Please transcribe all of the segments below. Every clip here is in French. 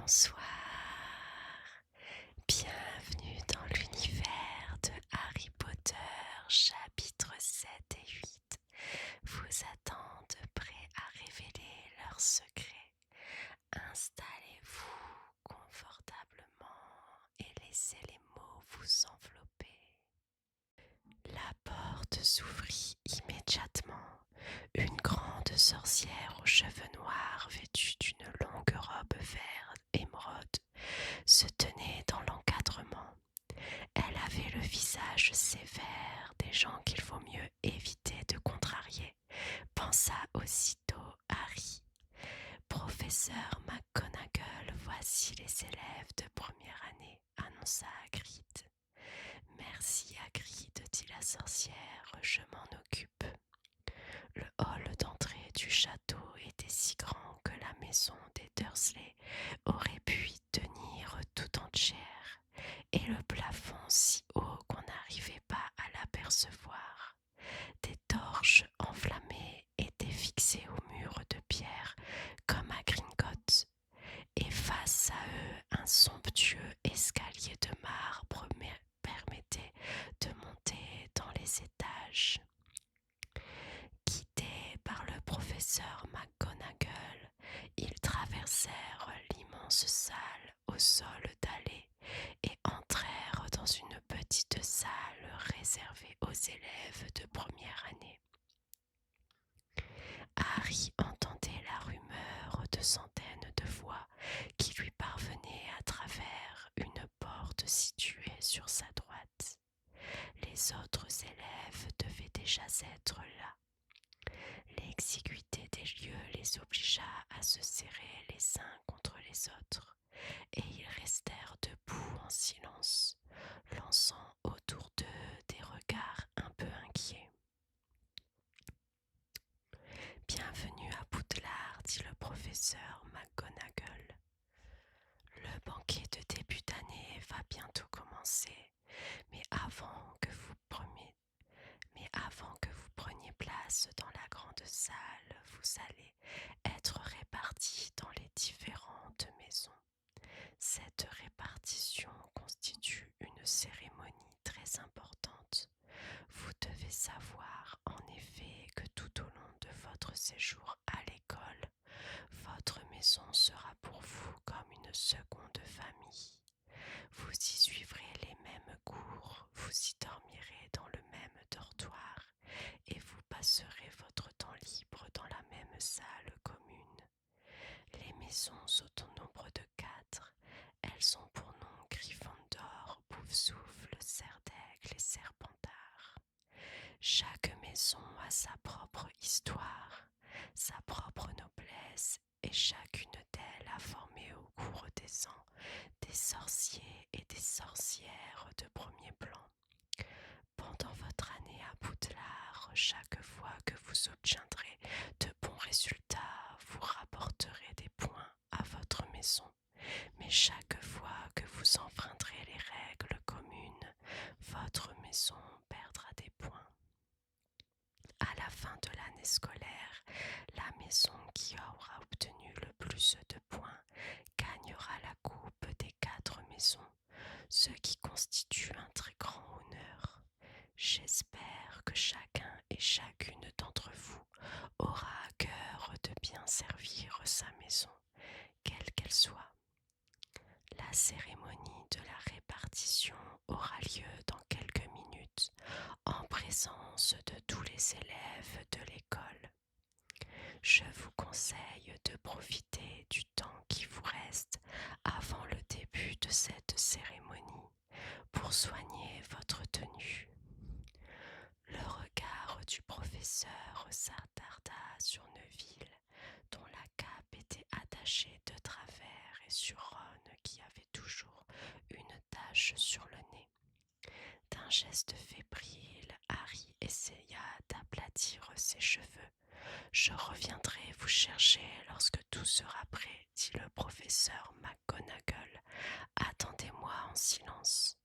Bonsoir, bienvenue dans l'univers de Harry Potter, chapitres 7 et 8 vous attendent prêts à révéler leurs secrets. Installez-vous confortablement et laissez les mots vous envelopper. La porte s'ouvrit immédiatement. Une grande sorcière aux cheveux noirs, vêtue d'une longue robe vert émeraude, se tenait dans l'encadrement. Elle avait le visage sévère des gens qu'il vaut mieux éviter de contrarier, pensa aussitôt Harry. Professeur McGonagall, voici les élèves de première année, annonça Hagrid. Merci Hagrid, dit la sorcière, je m'en occupe. Le hall d'entrée du château était si grand que la maison des Dursley aurait pu y tenir tout entière, et le plafond si haut qu'on n'arrivait pas à l'apercevoir. Des torches enflammées étaient fixées au mur de pierre comme à Gringotts, et face à eux un somptueux escalier de marbre permettait de monter dans les étages. Guidés par le professeur McGonagall, ils traversèrent l'immense salle au sol dallé et entrèrent dans une petite salle réservée aux élèves de première année. Harry entendait la rumeur de centaines de voix qui lui parvenaient à travers une porte située sur sa droite. Les autres élèves devaient déjà être là. L'exiguïté des lieux les obligea à se serrer les uns contre les autres, et ils restèrent debout en silence, lançant autour d'eux des regards un peu inquiets. Bienvenue à Poudlard, dit le professeur McGonagall. Le banquet de début d'année va bientôt commencer, mais avant que vous preniez place dans la grande salle, vous allez être répartis dans les différentes maisons. Cette répartition constitue une cérémonie très importante. Vous devez savoir en effet que tout au long de votre séjour à l'école, votre maison sera pour vous comme une seconde famille. Vous y suivrez les mêmes cours, vous y dormirez dans le même dortoir et vous passerez votre temps libre dans la même salle commune. Les maisons sont au nombre de 4. Elles ont pour nom Gryffondor, Poufsouffle, Serdaigle et Serpentard. Chaque maison a sa propre histoire, sa propre noblesse, et chacune d'elles a formé au cours des ans des sorciers et des sorcières de premier plan. Pendant votre année à Poudlard, chaque fois que vous obtiendrez de bons résultats, vous rapporterez des points à votre maison. Mais chaque fois que vous enfreindrez les règles communes, votre maison perdra des points. À la fin de l'année scolaire, la maison qui aura obtenu le plus de points gagnera la coupe des 4 maisons, ce qui constitue un très grand honneur. J'espère que chacun et chacune d'entre vous aura à cœur de bien servir sa maison, quelle qu'elle soit. La cérémonie de la répartition aura lieu dans quelques minutes en présence de tous les élèves de l'école. Je vous conseille de profiter du temps qui vous reste avant le début de cette cérémonie pour soigner votre tenue. Le regard du professeur s'attarda sur Neville, dont la cape était attachée de travers, et sur Ron, qui avait toujours une tache sur le nez. D'un geste fébrile, Harry essaya d'aplatir ses cheveux. « Je reviendrai vous chercher lorsque tout sera prêt, dit le professeur McGonagall. Attendez-moi en silence.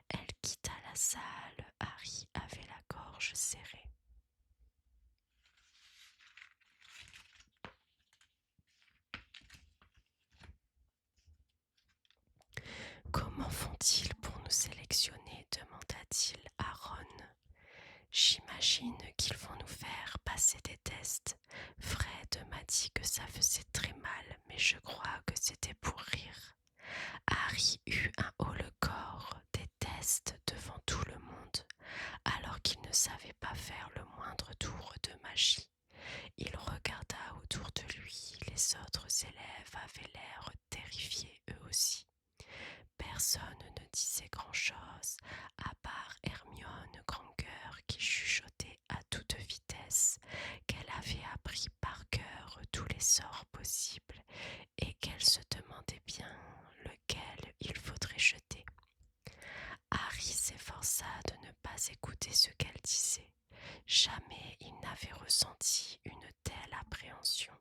Elle quitta la salle. Harry avait la gorge serrée. font-ils pour nous sélectionner demanda-t-il à Ron. J'imagine qu'ils vont nous faire passer des tests. Fred m'a dit que ça faisait très mal, mais je crois que c'était pour rire. Harry eut un haut-le-corps, des tests devant tout le monde, alors qu'il ne savait pas faire le moindre tour de magie. Il regarda autour de lui, les autres élèves avaient l'air terrifiés eux aussi. Personne ne disait grand-chose, à part Hermione Granger qui chuchotait à toute vitesse qu'elle avait appris par cœur tous les sorts possibles et qu'elle se demandait bien lequel il faudrait jeter. Harry s'efforça de ne pas écouter ce qu'elle disait. Jamais il n'avait ressenti une telle appréhension.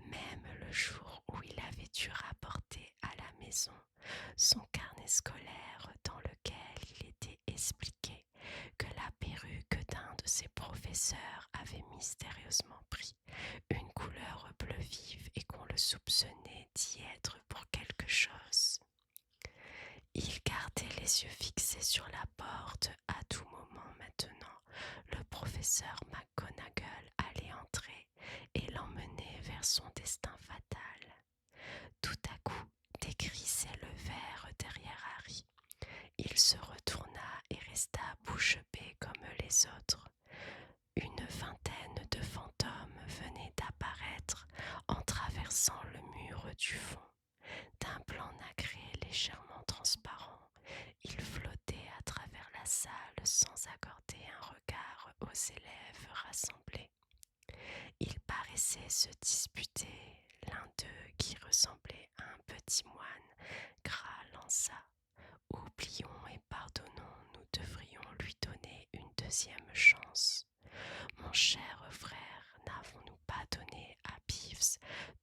Même le jour où il avait dû rapporter à la maison son carnet scolaire dans lequel il était expliqué que la perruque d'un de ses professeurs avait mystérieusement pris une couleur bleu vive et qu'on le soupçonnait d'y être pour quelque chose. Il gardait les yeux fixés sur la porte à tout moment maintenant. Le professeur McGonagall allait entrer et l'emmener vers son destin fatal. Tout à coup, des cris s'élevèrent derrière Harry. Il se retourna et resta bouche bée comme les autres. Une vingtaine de fantômes venaient d'apparaître en traversant le mur du fond. D'un blanc nacré légèrement transparent, ils flottaient à travers la salle sans accorder un regard aux élèves rassemblés. Ils paraissaient se disputer. L'un d'eux, qui ressemblait à un petit moine gras, lança « Oublions et pardonnons, nous devrions lui donner une deuxième chance. » « Mon cher frère, n'avons-nous pas donné à Peeves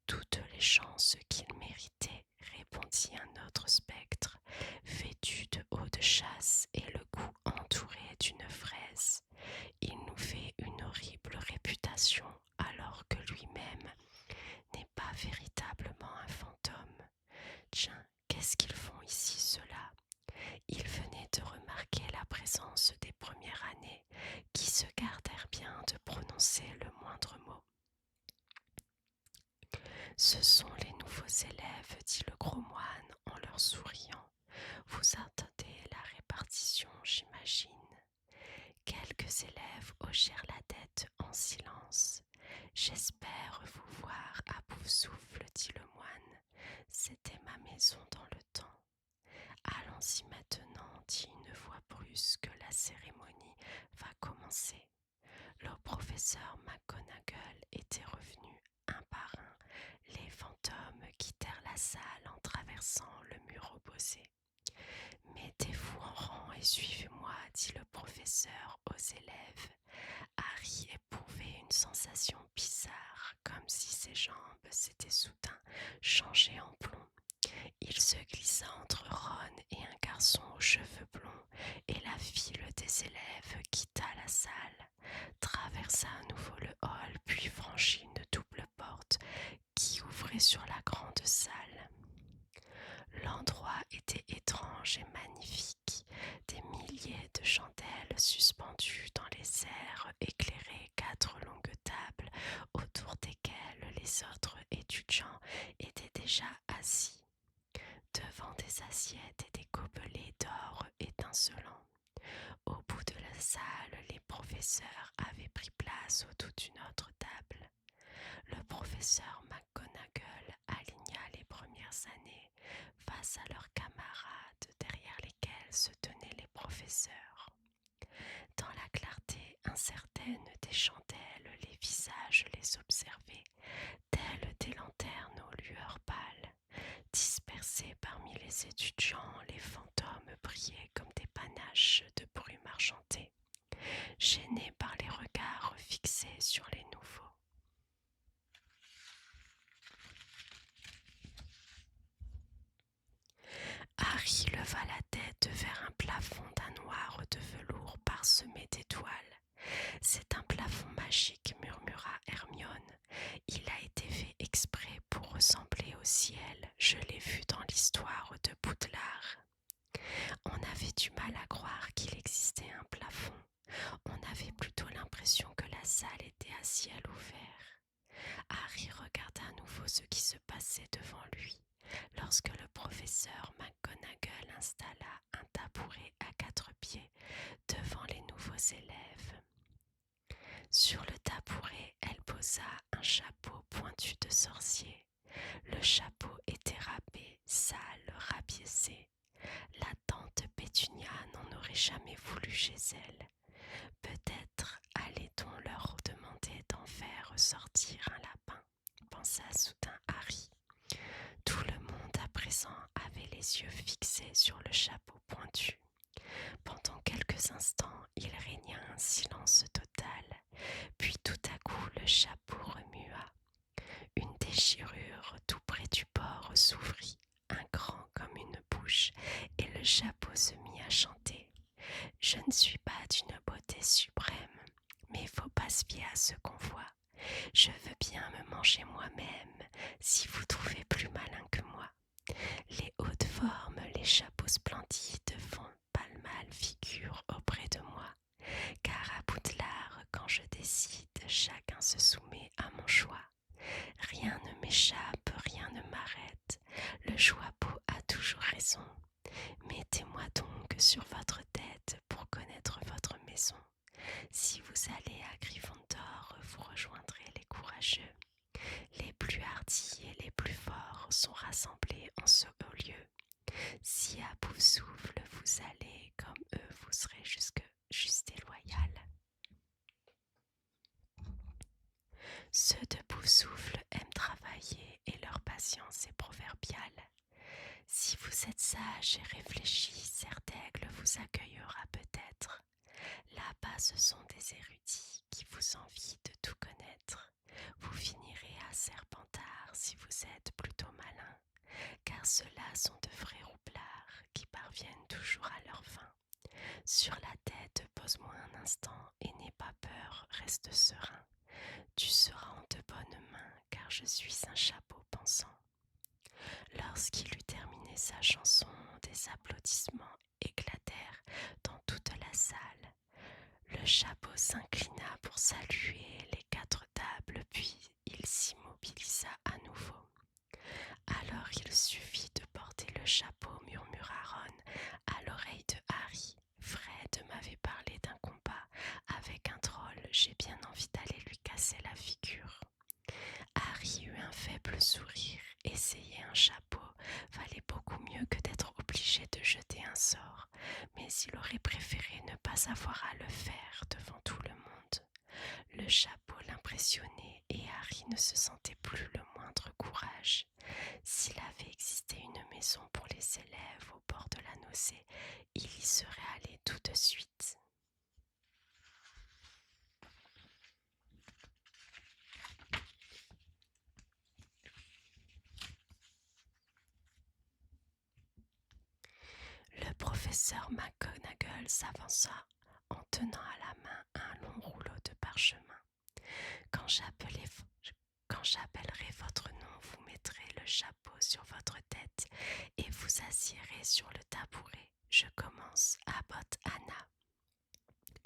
toutes les chances qu'il méritait ?» répondit un autre spectre, vêtu de haut de chasse et le cou entouré d'une fraise. « Il nous fait une horrible réputation alors que lui-même n'est pas véritablement un fantôme. Tiens, qu'est-ce qu'ils font ici, ceux-là ? » Il venait de remarquer la présence des premières années qui se gardèrent bien de prononcer le moindre mot. « Ce sont les nouveaux élèves, dit le gros moine en leur souriant. Vous attendez la répartition, j'imagine. Quelques élèves hochèrent la tête en silence. J'espère vous voir à bout de souffle, dit le moine. C'était ma maison dans le temps. Allons-y maintenant, dit une voix brusque, la cérémonie va commencer. Le professeur McGonagall était revenu un par un. Les fantômes quittèrent la salle en traversant le mur opposé. Mettez-vous en rang et suivez-moi, dit le professeur aux élèves. Harry éprouvait une sensation bizarre, comme si ses jambes s'étaient soudain changées en plomb. Il se glissa entre Ron et un garçon aux cheveux blonds, et la file des élèves quitta la salle, traversa à nouveau le hall, puis franchit une double porte qui ouvrait sur la grande salle. L'endroit était étrange et magnifique. Des milliers de chandelles suspendues dans les airs éclairaient 4 longues tables autour desquelles les autres étudiants étaient déjà assis, devant des assiettes et des gobelets d'or étincelants. Au bout de la salle, les professeurs avaient pris place autour d'une autre table. Le professeur McGonagall aligna les premières années face à leurs camarades derrière lesquels se tenaient les professeurs. Dans la clarté incertaine des chandelles, les visages les observaient, tels des lanternes aux lueurs pâles. Dispersés parmi les étudiants, les fantômes brillaient comme des panaches de brume argentée, gênés par les regards fixés sur les nouveaux. Harry leva la tête vers un plafond d'un noir de velours parsemé d'étoiles. « C'est un plafond magique, » murmura Hermione. « Il a été fait exprès pour ressembler au ciel. Je l'ai vu dans l'histoire de Poudlard. » On avait du mal à croire qu'il existait un plafond. On avait plutôt l'impression que la salle était à ciel ouvert. Harry regarda à nouveau ce qui se passait devant lui lorsque le professeur McGonagall installa un tabouret à 4 pieds devant les nouveaux élèves. Sur le tabouret, elle posa un chapeau pointu de sorcier. Le chapeau était râpé, sale, rapiécé. La tante Pétunia n'en aurait jamais voulu chez elle. Peut-être allait-on leur demander d'en faire sortir un lapin, pensa soudain Harry. Tout le monde à présent avait les yeux fixés sur le chapeau pointu. Pendant quelques instants, il régna un silence total, puis tout à coup le chapeau remua. Une déchirure tout près du bord s'ouvrit, un grand comme une bouche, et le chapeau se mit à chanter. Je ne suis pas d'une beauté suprême, mais faut pas se fier à ce qu'on voit. Je veux bien me manger moi-même, si vous trouvez plus malin que moi. Les hautes formes, les chapeaux splendides font pas mal figure auprès de moi, car à Poudlard, quand je décide, chacun se soumet à mon choix. Rien ne m'échappe, rien ne m'arrête. Le joie-beau a toujours raison. Mettez-moi donc sur votre tête pour connaître votre maison. Si vous allez à Gryffondor, vous rejoindrez les courageux. Les plus hardis et les plus forts sont rassemblés en ce haut lieu. Si à Poufsouffle vous allez, comme eux, vous serez juste et loyal. Ceux de Poufsouffle aiment travailler et leur patience est proverbiale. Si vous êtes sage et réfléchi, Certaigle vous accueillera peut-être. Là-bas, ce sont des érudits qui vous envient de tout connaître. Vous finirez à Serpentard si vous êtes plutôt malin, car ceux-là sont de vrais roublards qui parviennent toujours à leur fin. Sur la tête, pose-moi un instant et n'aie pas peur, reste serein. Tu seras en de bonnes mains, car je suis un chapeau pensant. Lorsqu'il eut terminé sa chanson, des applaudissements éclatèrent dans toute la salle. Le chapeau s'inclina pour saluer les 4 tables, puis il s'immobilisa à nouveau. Alors il suffit de porter le chapeau, murmura Ron à l'oreille de Harry. Fred m'avait parlé d'un combat avec un troll, j'ai bien envie d'aller lui casser la figure. Harry eut un faible sourire. Essayer un chapeau valait beaucoup mieux que d'être obligé de jeter un sort, mais il aurait préféré ne pas avoir à le faire devant tout le monde. Le chapeau l'impressionnait et Harry ne se sentait plus le moindre courage. S'il avait existé une maison pour les élèves au bord de la nausée, il y serait allé tout de suite. Le professeur McGonagall s'avança en tenant à la main un long rouleau de parchemin. Quand j'appellerai votre nom, vous mettrez le chapeau sur votre tête et vous assiérez sur le tabouret. Je commence. Abbott Anna.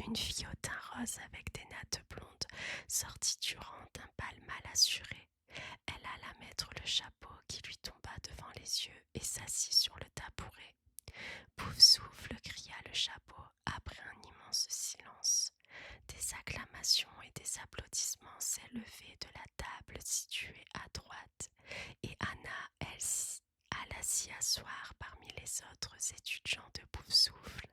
Une fille au teint rose avec des nattes blondes sortit du rang d'un bal mal assuré. Elle alla mettre le chapeau qui lui tomba devant les yeux et s'assit sur le tabouret. Poufsouffle, cria le chapeau après un immense silence. Des acclamations et des applaudissements s'élevaient de la table située à droite, et Anna, elle, alla s'y asseoir parmi les autres étudiants de Poufsouffle.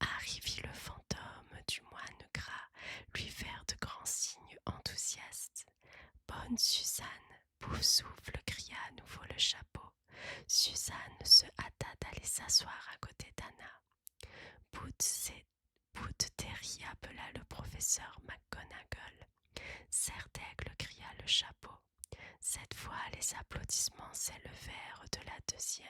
Harry vit le fantôme du moine gras lui faire de grands signes enthousiastes. Bonne Suzanne, Poufsouffle, cria à nouveau le chapeau. Suzanne se hâta d'aller s'asseoir à côté d'Anna. Bout Terry appela le professeur McGonagall. Certaigle, cria le chapeau. Cette fois, les applaudissements s'élevèrent de la deuxième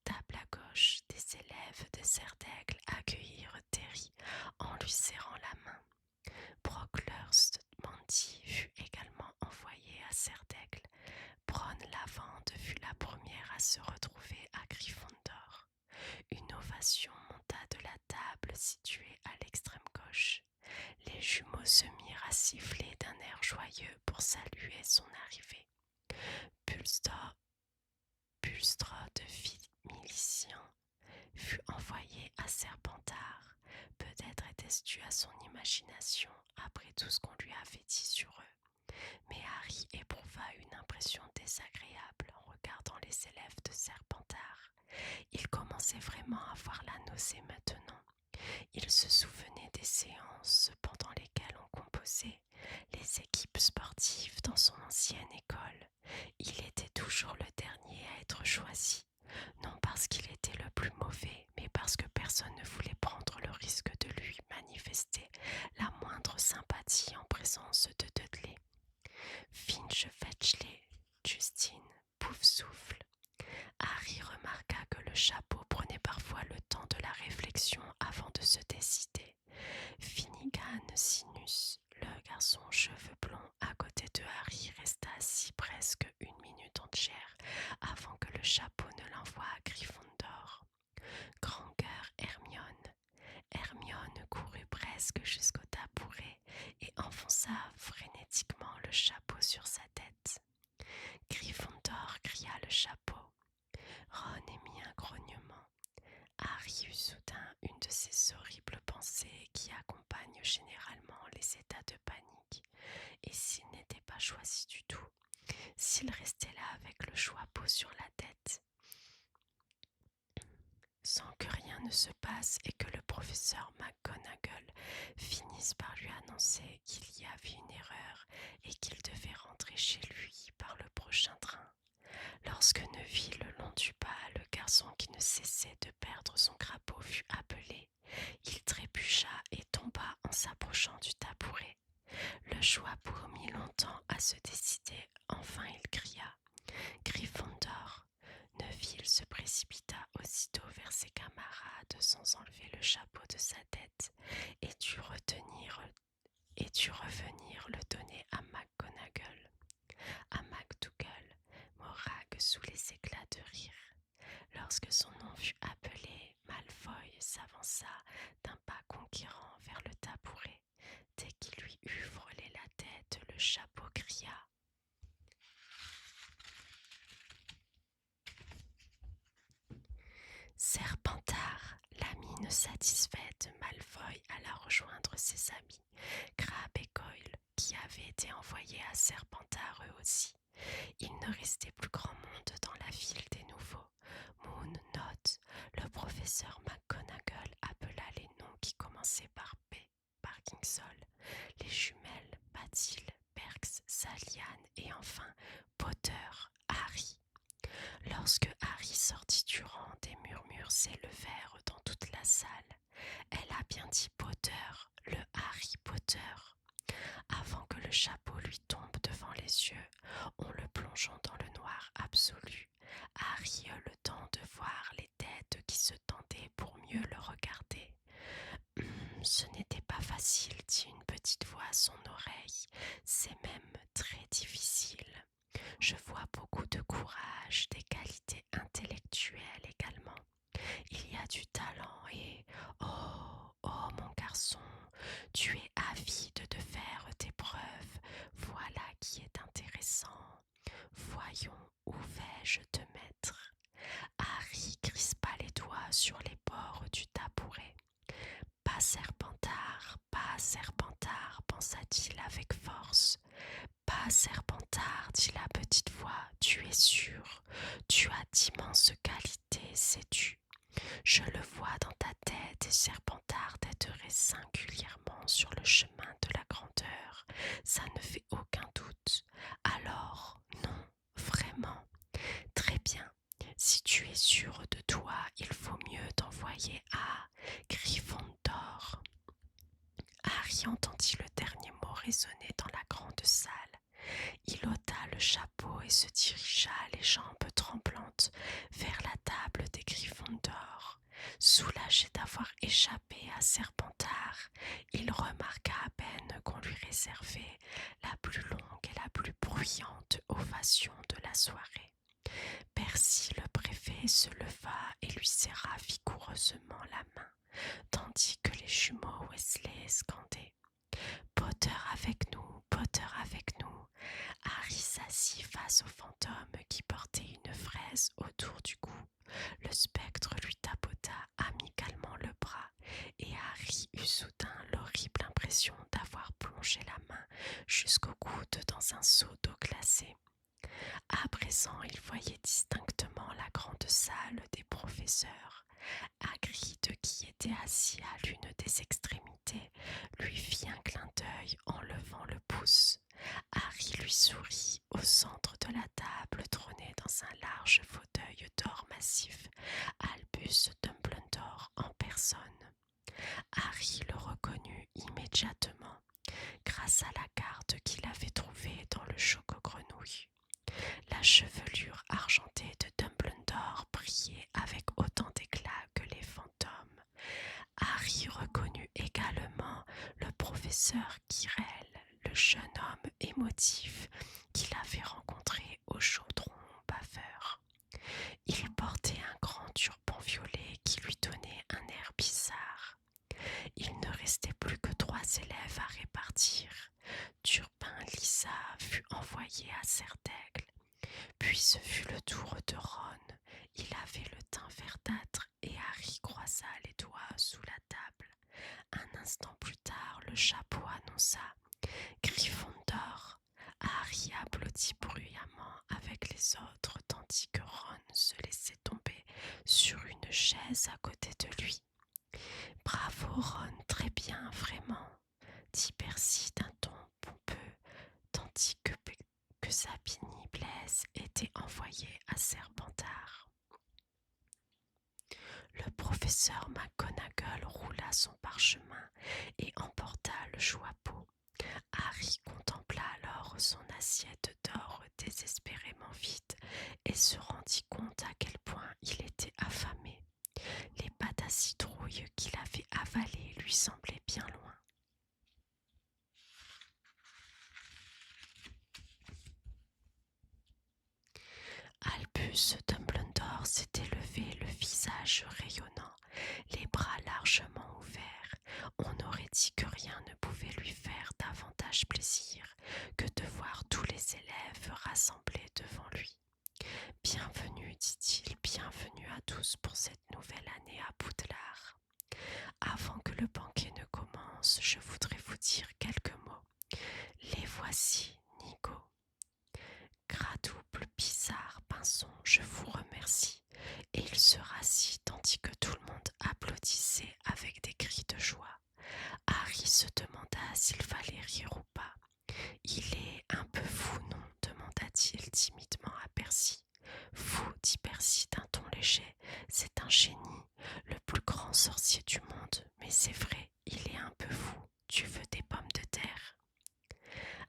table à gauche. Des élèves de Certaigle accueillirent Terry en lui serrant la main. Brocklehurst Mandy fut également envoyé à Certaigle. Bron Lavande fut la première à se retrouver à Gryffondor. conversation monta de la table située à l'extrême gauche. Les jumeaux se mirent à siffler d'un air joyeux pour saluer son arrivée. Bulstrode milicien fut envoyé à Serpentard. Peut-être était-ce dû à son imagination après tout ce qu'on lui avait dit sur eux. Mais Harry éprouva une impression désagréable en regardant les élèves de Serpentard. Il commençait vraiment à avoir la nausée maintenant. Il se souvenait des séances pendant lesquelles on composait les équipes sportives dans son ancienne école. Il était toujours le dernier à être choisi, non parce qu'il était le plus mauvais, mais parce que personne ne voulait prendre le risque de lui manifester la moindre sympathie en présence de Dudley. Finch, Fetchley, Justine, Poufsouffle. Harry remarqua que le chapeau prenait parfois le temps de la réflexion avant de se décider. Finnegan Sinus, le garçon aux cheveux blonds à côté de Harry, resta assis presque une minute entière avant que le chapeau ne l'envoie à Gryffondor. Granger Hermione. Hermione courut presque jusqu'au tabouret et enfonça frénétiquement le chapeau sur sa tête. Gryffondor cria le chapeau. Ron émit un grognement. Harry eut soudain une de ces horribles pensées qui accompagnent généralement les états de panique. Et s'il n'était pas choisi du tout, s'il restait là avec le chapeau sur la tête, sans que rien ne se passe et que le professeur McGonagall finisse par lui annoncer qu'il y avait une erreur et qu'il devait rentrer chez lui par le prochain train. Lorsque Neville, le long du pas, le garçon qui ne cessait de perdre son crapaud, fut appelé, il trébucha et tomba en s'approchant du tabouret. Le chapeau mit longtemps à se décider. Enfin, il cria « Gryffondor !» Neville se précipita aussitôt vers ses camarades sans enlever le chapeau de sa tête et dut revenir le donner à McGonagall. À McDougal, Morag sous les éclats de rire. Lorsque son nom fut appelé, Malfoy s'avança d'un pas conquérant vers le tabouret. Dès qu'il lui eut frôlé la tête, le chapeau cria « Serpentard !» La mine satisfaite de Malfoy alla rejoindre ses amis, Crabbe et Goyle, qui avaient été envoyés à Serpentard eux aussi. Il ne restait plus grand monde dans la ville des nouveaux. Moon, Nott, le professeur McGonagall appela les noms qui commençaient par P, Parkinson, les jumelles, Bathilde, Perks, Saliane et enfin Potter, Harry. Lorsque Harry sortit du rang, des murmures s'élevèrent dans toute la salle. Elle a bien dit Potter, le Harry Potter. Avant que le chapeau lui tombe devant les yeux, en le plongeant dans le noir absolu, Harry eut le temps de voir les têtes qui se tendaient pour mieux le regarder. Ce n'était pas facile, dit une petite voix à son oreille. C'est même très difficile. Je vois beaucoup de courage, des qualités intellectuelles également. Il y a du talent et, oh mon garçon, tu es avide de faire tes preuves. Voilà qui est intéressant. Voyons, où vais-je te mettre ? Harry crispa les doigts sur les bords du tabouret. Pas Serpentard, pensa-t-il avec force. Pas Serpentard, dit la petite voix, tu es sûr, tu as d'immenses qualités, sais-tu. Je le vois dans ta tête et Serpentard t'aiderait singulièrement sur le chemin de la grandeur, ça ne fait aucun doute. Alors, non, vraiment, très bien. Si tu es sûr de toi, il faut mieux t'envoyer à Gryffondor. Harry entendit le dernier mot résonner dans la grande salle. Il ôta le chapeau et se dirigea, les jambes tremblantes, vers la table des Gryffondor. Soulagé d'avoir échappé à Serpentard, il remarqua à peine qu'on lui réservait la plus longue et la plus bruyante ovation de la soirée. Merci, le préfet se leva et lui serra vigoureusement la main, tandis que les jumeaux Weasley scandaient Potter avec nous, Potter avec nous. Harry s'assit face au fantôme qui portait une fraise autour du cou. Le spectre lui tapota amicalement le bras et Harry eut soudain l'horrible impression d'avoir plongé la main jusqu'au coude dans un seau d'eau glacée. À présent, il voyait distinctement la grande salle des professeurs. Hagrid, qui était assis à l'une des extrémités, lui fit un clin d'œil en levant le pouce. Harry lui sourit. Au centre de la table trônait dans un large fauteuil d'or massif Albus Dumbledore en personne. Harry le reconnut immédiatement grâce à la carte qu'il avait trouvée dans le choco-grenouille. La chevelure argentée de Dumbledore brillait avec autant d'éclat que les fantômes. Harry reconnut également le professeur Quirrell, le jeune homme émotif qu'il avait rencontré au chaudron baveur. Il portait un grand turban violet qui lui donnait un air bizarre. Il ne restait plus que 3 élèves à répartir. Turpin Lisa fut envoyé à Serdaigle. Puis ce fut le tour de Ron. Il avait le teint verdâtre et Harry croisa les doigts sous la table. Un instant plus tard, le chapeau annonça Gryffondor. Harry applaudit bruyamment avec les autres tandis que Ron se laissait tomber sur une chaise à côté de lui. Bravo Ron, très bien, vraiment, dit Percy d'un ton pompeux, tandis que Sabini Blaise était envoyé à Serpentard. Le professeur McGonagall roula son parchemin et emporta le joie-peau. Harry contempla alors son assiette d'or désespérément vide et se rendit compte à quel point il était affamé. Les pâtes à citrouille qu'il avait avalées lui semblaient bien loin. Albus Dumbledore s'était levé, le visage rayonnant, les bras largement ouverts. On aurait dit que rien ne pouvait lui faire davantage plaisir que de voir tous les élèves rassemblés devant lui. Bienvenue, dit-il, bienvenue à tous pour cette nouvelle année à Poudlard. Avant que le banquet ne commence, je voudrais vous dire quelques mots. Les voici, Nico. Gradouble, Bizarre, Pinson, je vous remercie. Et il se rassit tandis que tout le monde applaudissait avec des cris de joie. Harry se demanda s'il fallait rire ou pas. Il est un peu fou, non demanda-t-il timidement à Percy. Fou, dit Percy d'un ton léger, c'est un génie, le plus grand sorcier du monde, mais c'est vrai, il est un peu fou. Tu veux des pommes de terre?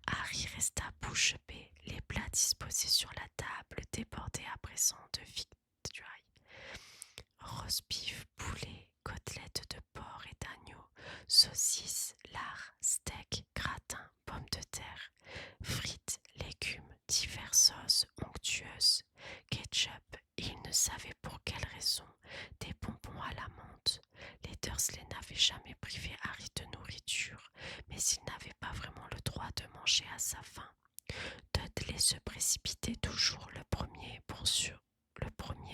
Harry resta bouche bée, les plats disposés sur la table débordaient à présent de victuailles. Roast-beef, poulet, côtelettes de porc et d'agneau, saucisses, lard, steak, gratin, pommes de terre, frites, légumes, diverses sauces onctueuses, ketchup, et il ne savait pour quelle raison, des bonbons à la menthe. Les Dursley n'avaient jamais privé Harry de nourriture, mais il n'avait pas vraiment le droit de manger à sa faim. Dudley se précipitait toujours le premier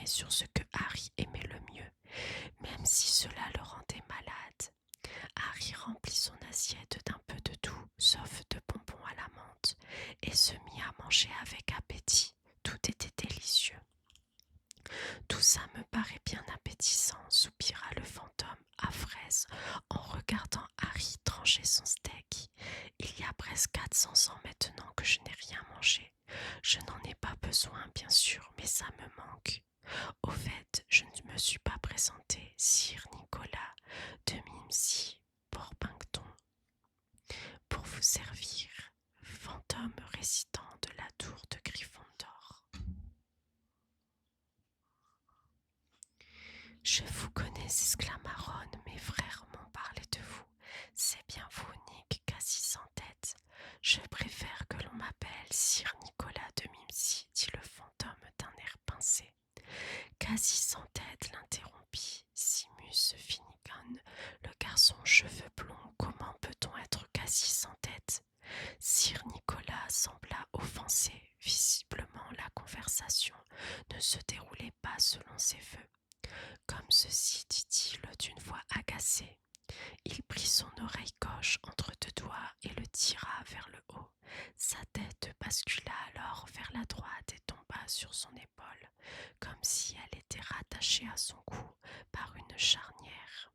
sur ce que Harry aimait le mieux, même si cela le rendait malade. Harry remplit son assiette d'un peu de tout, sauf de bonbons à la menthe, et se mit à manger avec appétit. Tout était délicieux. Tout ça me paraît bien appétissant, soupira le fantôme à fraise en regardant Harry trancher son steak. Il y a presque 400 ans maintenant que je n'ai rien mangé. Je n'en ai pas besoin, bien sûr, mais ça me manque. Au fait, je ne me suis pas présenté, Sir Nicolas de Mimsy Porpington, pour vous servir, fantôme résident de la tour de Gryffondor. Je vous connais, exclama Ron, mes frères m'ont parlé de vous. C'est bien vous, Nick, quasi sans tête. Je préfère que l'on m'appelle Sir Nicolas de Mimsy, dit le fantôme d'un air pincé. Quasi sans tête l'interrompit. Simus Finnegan, le garçon aux cheveux blonds, comment peut-on être quasi sans tête? Sir Nicolas sembla offensé. Visiblement, la conversation ne se déroulait pas selon ses vœux. Comme ceci, dit-il d'une voix agacée. Il prit son oreille gauche entre deux doigts et le tira vers le haut. Sa tête bascula alors vers la droite et tomba sur son épaule, comme si elle était rattachée à son cou par une charnière.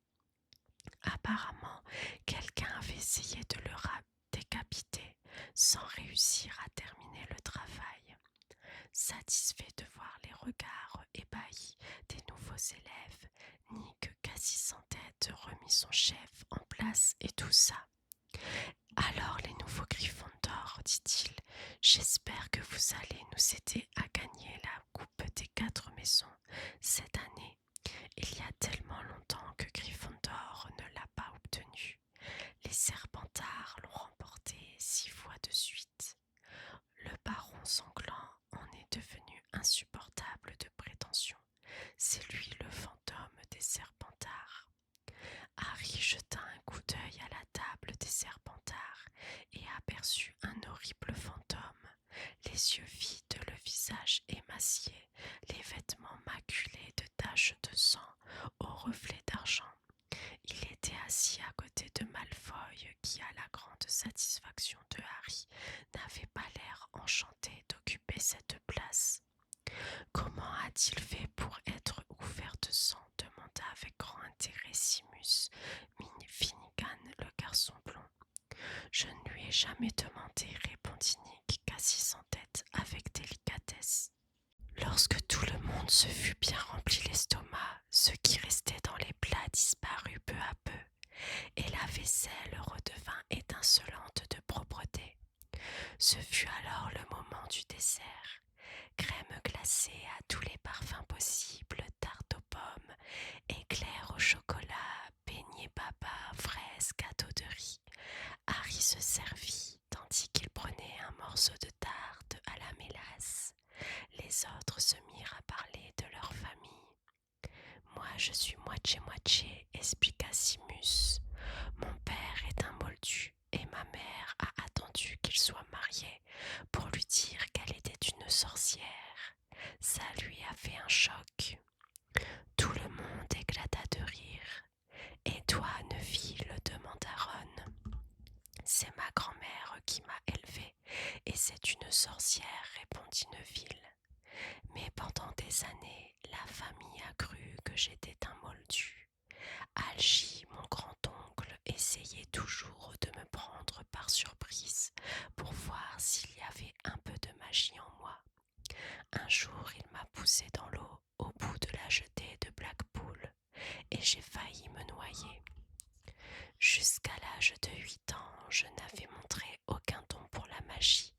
Apparemment, quelqu'un avait essayé de le décapiter sans réussir à terminer le travail. Satisfait de voir les regards ébahis des nouveaux élèves, Nick, quasi sans tête, remit son chef en place et tout ça. Alors les nouveaux Gryffondor, dit-il, j'espère que vous allez nous aider à gagner la coupe des 4 maisons cette année. Il y a tellement longtemps que Gryffondor ne l'a pas obtenue. Les Serpentards l'ont remporté 6 fois de suite. Le baron sanglant en est devenu insupportable de prétention. C'est lui le fantôme des Serpentards. Harry jeta un coup d'œil à la table des Serpentards et aperçut un horrible fantôme, les yeux vides, le visage émacié, les vêtements maculés de taches de sang au reflet d'argent. Il était assis à côté de Malfoy qui, à la grande satisfaction de Harry, n'avait pas l'air enchanté d'occuper cette place. Comment a-t-il fait pour être couvert de sang? Demanda avec grand intérêt Simus Finnegan, le garçon blond. Je ne lui ai jamais demandé, répondit Nick, quasi sans tête, avec délicatesse. Lorsque tout le monde se fut bien rempli l'estomac, ce qui restait dans les plats disparut peu à peu, et la vaisselle redevint étincelante de propreté. Ce fut alors le moment du dessert. Crème glacée à tous les parfums possibles, tarte aux pommes, éclairs au chocolat, beignets baba, fraises, gâteaux de riz. Harry se servit, tandis qu'il prenait un morceau de tarte à la mélasse. Les autres se mirent à parler de leur famille. Moi, je suis moitié-moitié, expliqua Simus. Mon père est un moldu et ma mère a attendu qu'il soit marié pour lui dire qu'elle était une sorcière. Ça lui a fait un choc. Tout le monde éclata de rire. Et toi, Neville, demanda Ron. C'est ma grand-mère qui m'a élevée et c'est une sorcière, répondit Neville. Mais pendant des années, la famille a cru que j'étais un moldu. Algy, mon grand-oncle, essayait toujours de me prendre par surprise pour voir s'il y avait un peu de magie en moi. Un jour, il m'a poussé dans l'eau au bout de la jetée de Blackpool et j'ai failli me noyer. Jusqu'à l'âge de 8 ans, je n'avais montré aucun don pour la magie.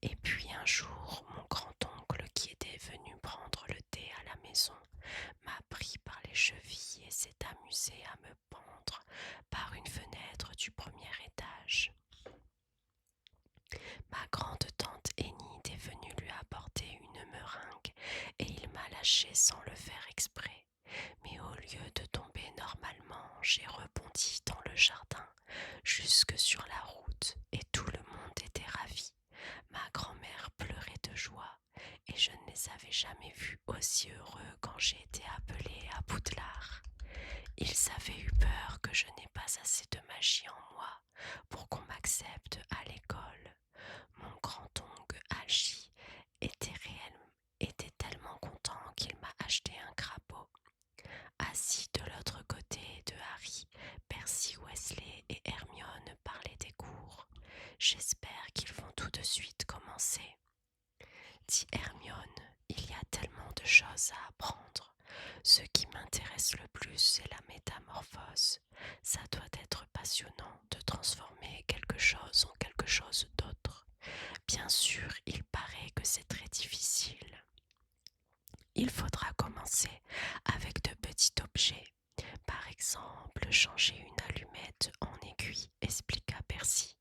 Et puis un jour, mon grand-oncle qui était venu prendre le thé à la maison m'a pris par les chevilles et s'est amusé à me pendre par une fenêtre du premier étage. Ma grande-tante Enid est venue lui apporter une meringue et il m'a lâché sans le faire exprès. Mais au lieu de tomber normalement, j'ai rebondi dans le jardin jusque sur la route et tout le monde était ravi. Ma grand-mère pleurait de joie et je ne les avais jamais vus aussi heureux quand j'ai été appelée à Poudlard. Ils avaient eu peur que je n'ai pas assez de magie en moi pour qu'on m'accepte à l'école. Mon grand-oncle Algy était tellement content qu'il m'a acheté un crapaud. Assis de l'autre côté de Harry, Percy Weasley et Hermione parlaient des cours. J'espère qu'ils vont tout de suite commencer. Dit Hermione, il y a tellement de choses à apprendre. Ce qui m'intéresse le plus, c'est la métamorphose. Ça doit être passionnant de transformer quelque chose en quelque chose d'autre. Bien sûr, il paraît que c'est très difficile. Il faudra commencer avec de petits objets. Par exemple, changer une allumette en aiguille, expliqua Percy.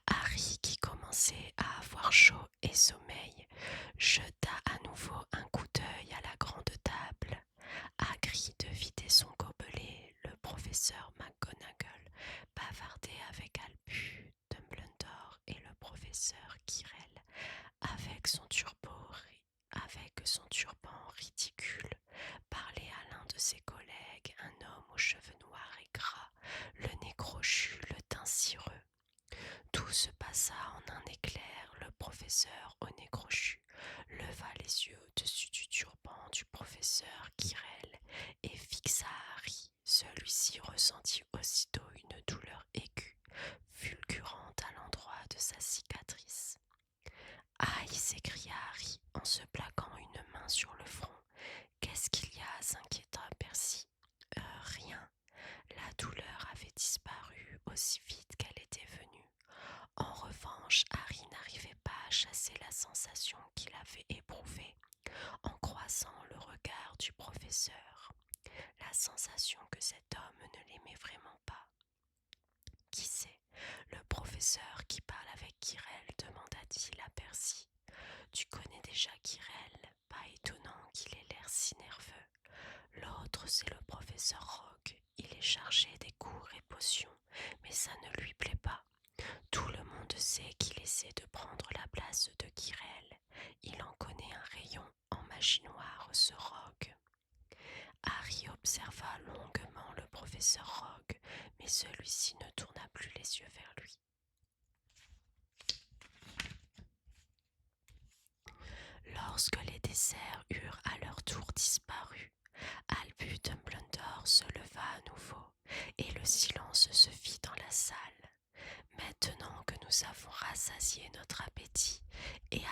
Harry, qui commençait à avoir chaud et sommeil, jeta à nouveau un coup d'œil à la grande table son turban ridicule, parlait à l'un de ses collègues, un homme aux cheveux noirs et gras, le nez crochu, le teint cireux. Tout se passa en un éclair. Le professeur au nez crochu leva les yeux au-dessus du turban du professeur Quirrell et fixa Harry. Celui-ci ressentit aussitôt une douleur aiguë, fulgurante à l'endroit de sa cicatrice. Aïe, s'écria Harry en se plaquant une main sur le front. Qu'est-ce qu'il y a s'inquiéta Percy. Rien. La douleur avait disparu aussi vite qu'elle était venue. En revanche, Harry n'arrivait pas à chasser la sensation qu'il avait éprouvée en croisant le regard du professeur. La sensation que cet homme ne l'aimait vraiment pas. Qui sait, le professeur qui parle avec Quirrell, demanda-t-il à Percy. Tu connais déjà Quirrell, pas étonnant qu'il ait l'air si nerveux. L'autre, c'est le professeur Rogue. Il est chargé des cours et potions, mais ça ne lui plaît pas. Tout le monde sait qu'il essaie de prendre la place de Quirrell. Il en connaît un rayon en magie noire, ce Rogue. Harry observa longuement le professeur Rogue, mais celui-ci ne tourna plus les yeux vers lui. Lorsque les desserts eurent à leur tour disparu, Albus Dumbledore se leva à nouveau, et le silence se fit dans la salle. Maintenant que nous avons rassasié notre appétit et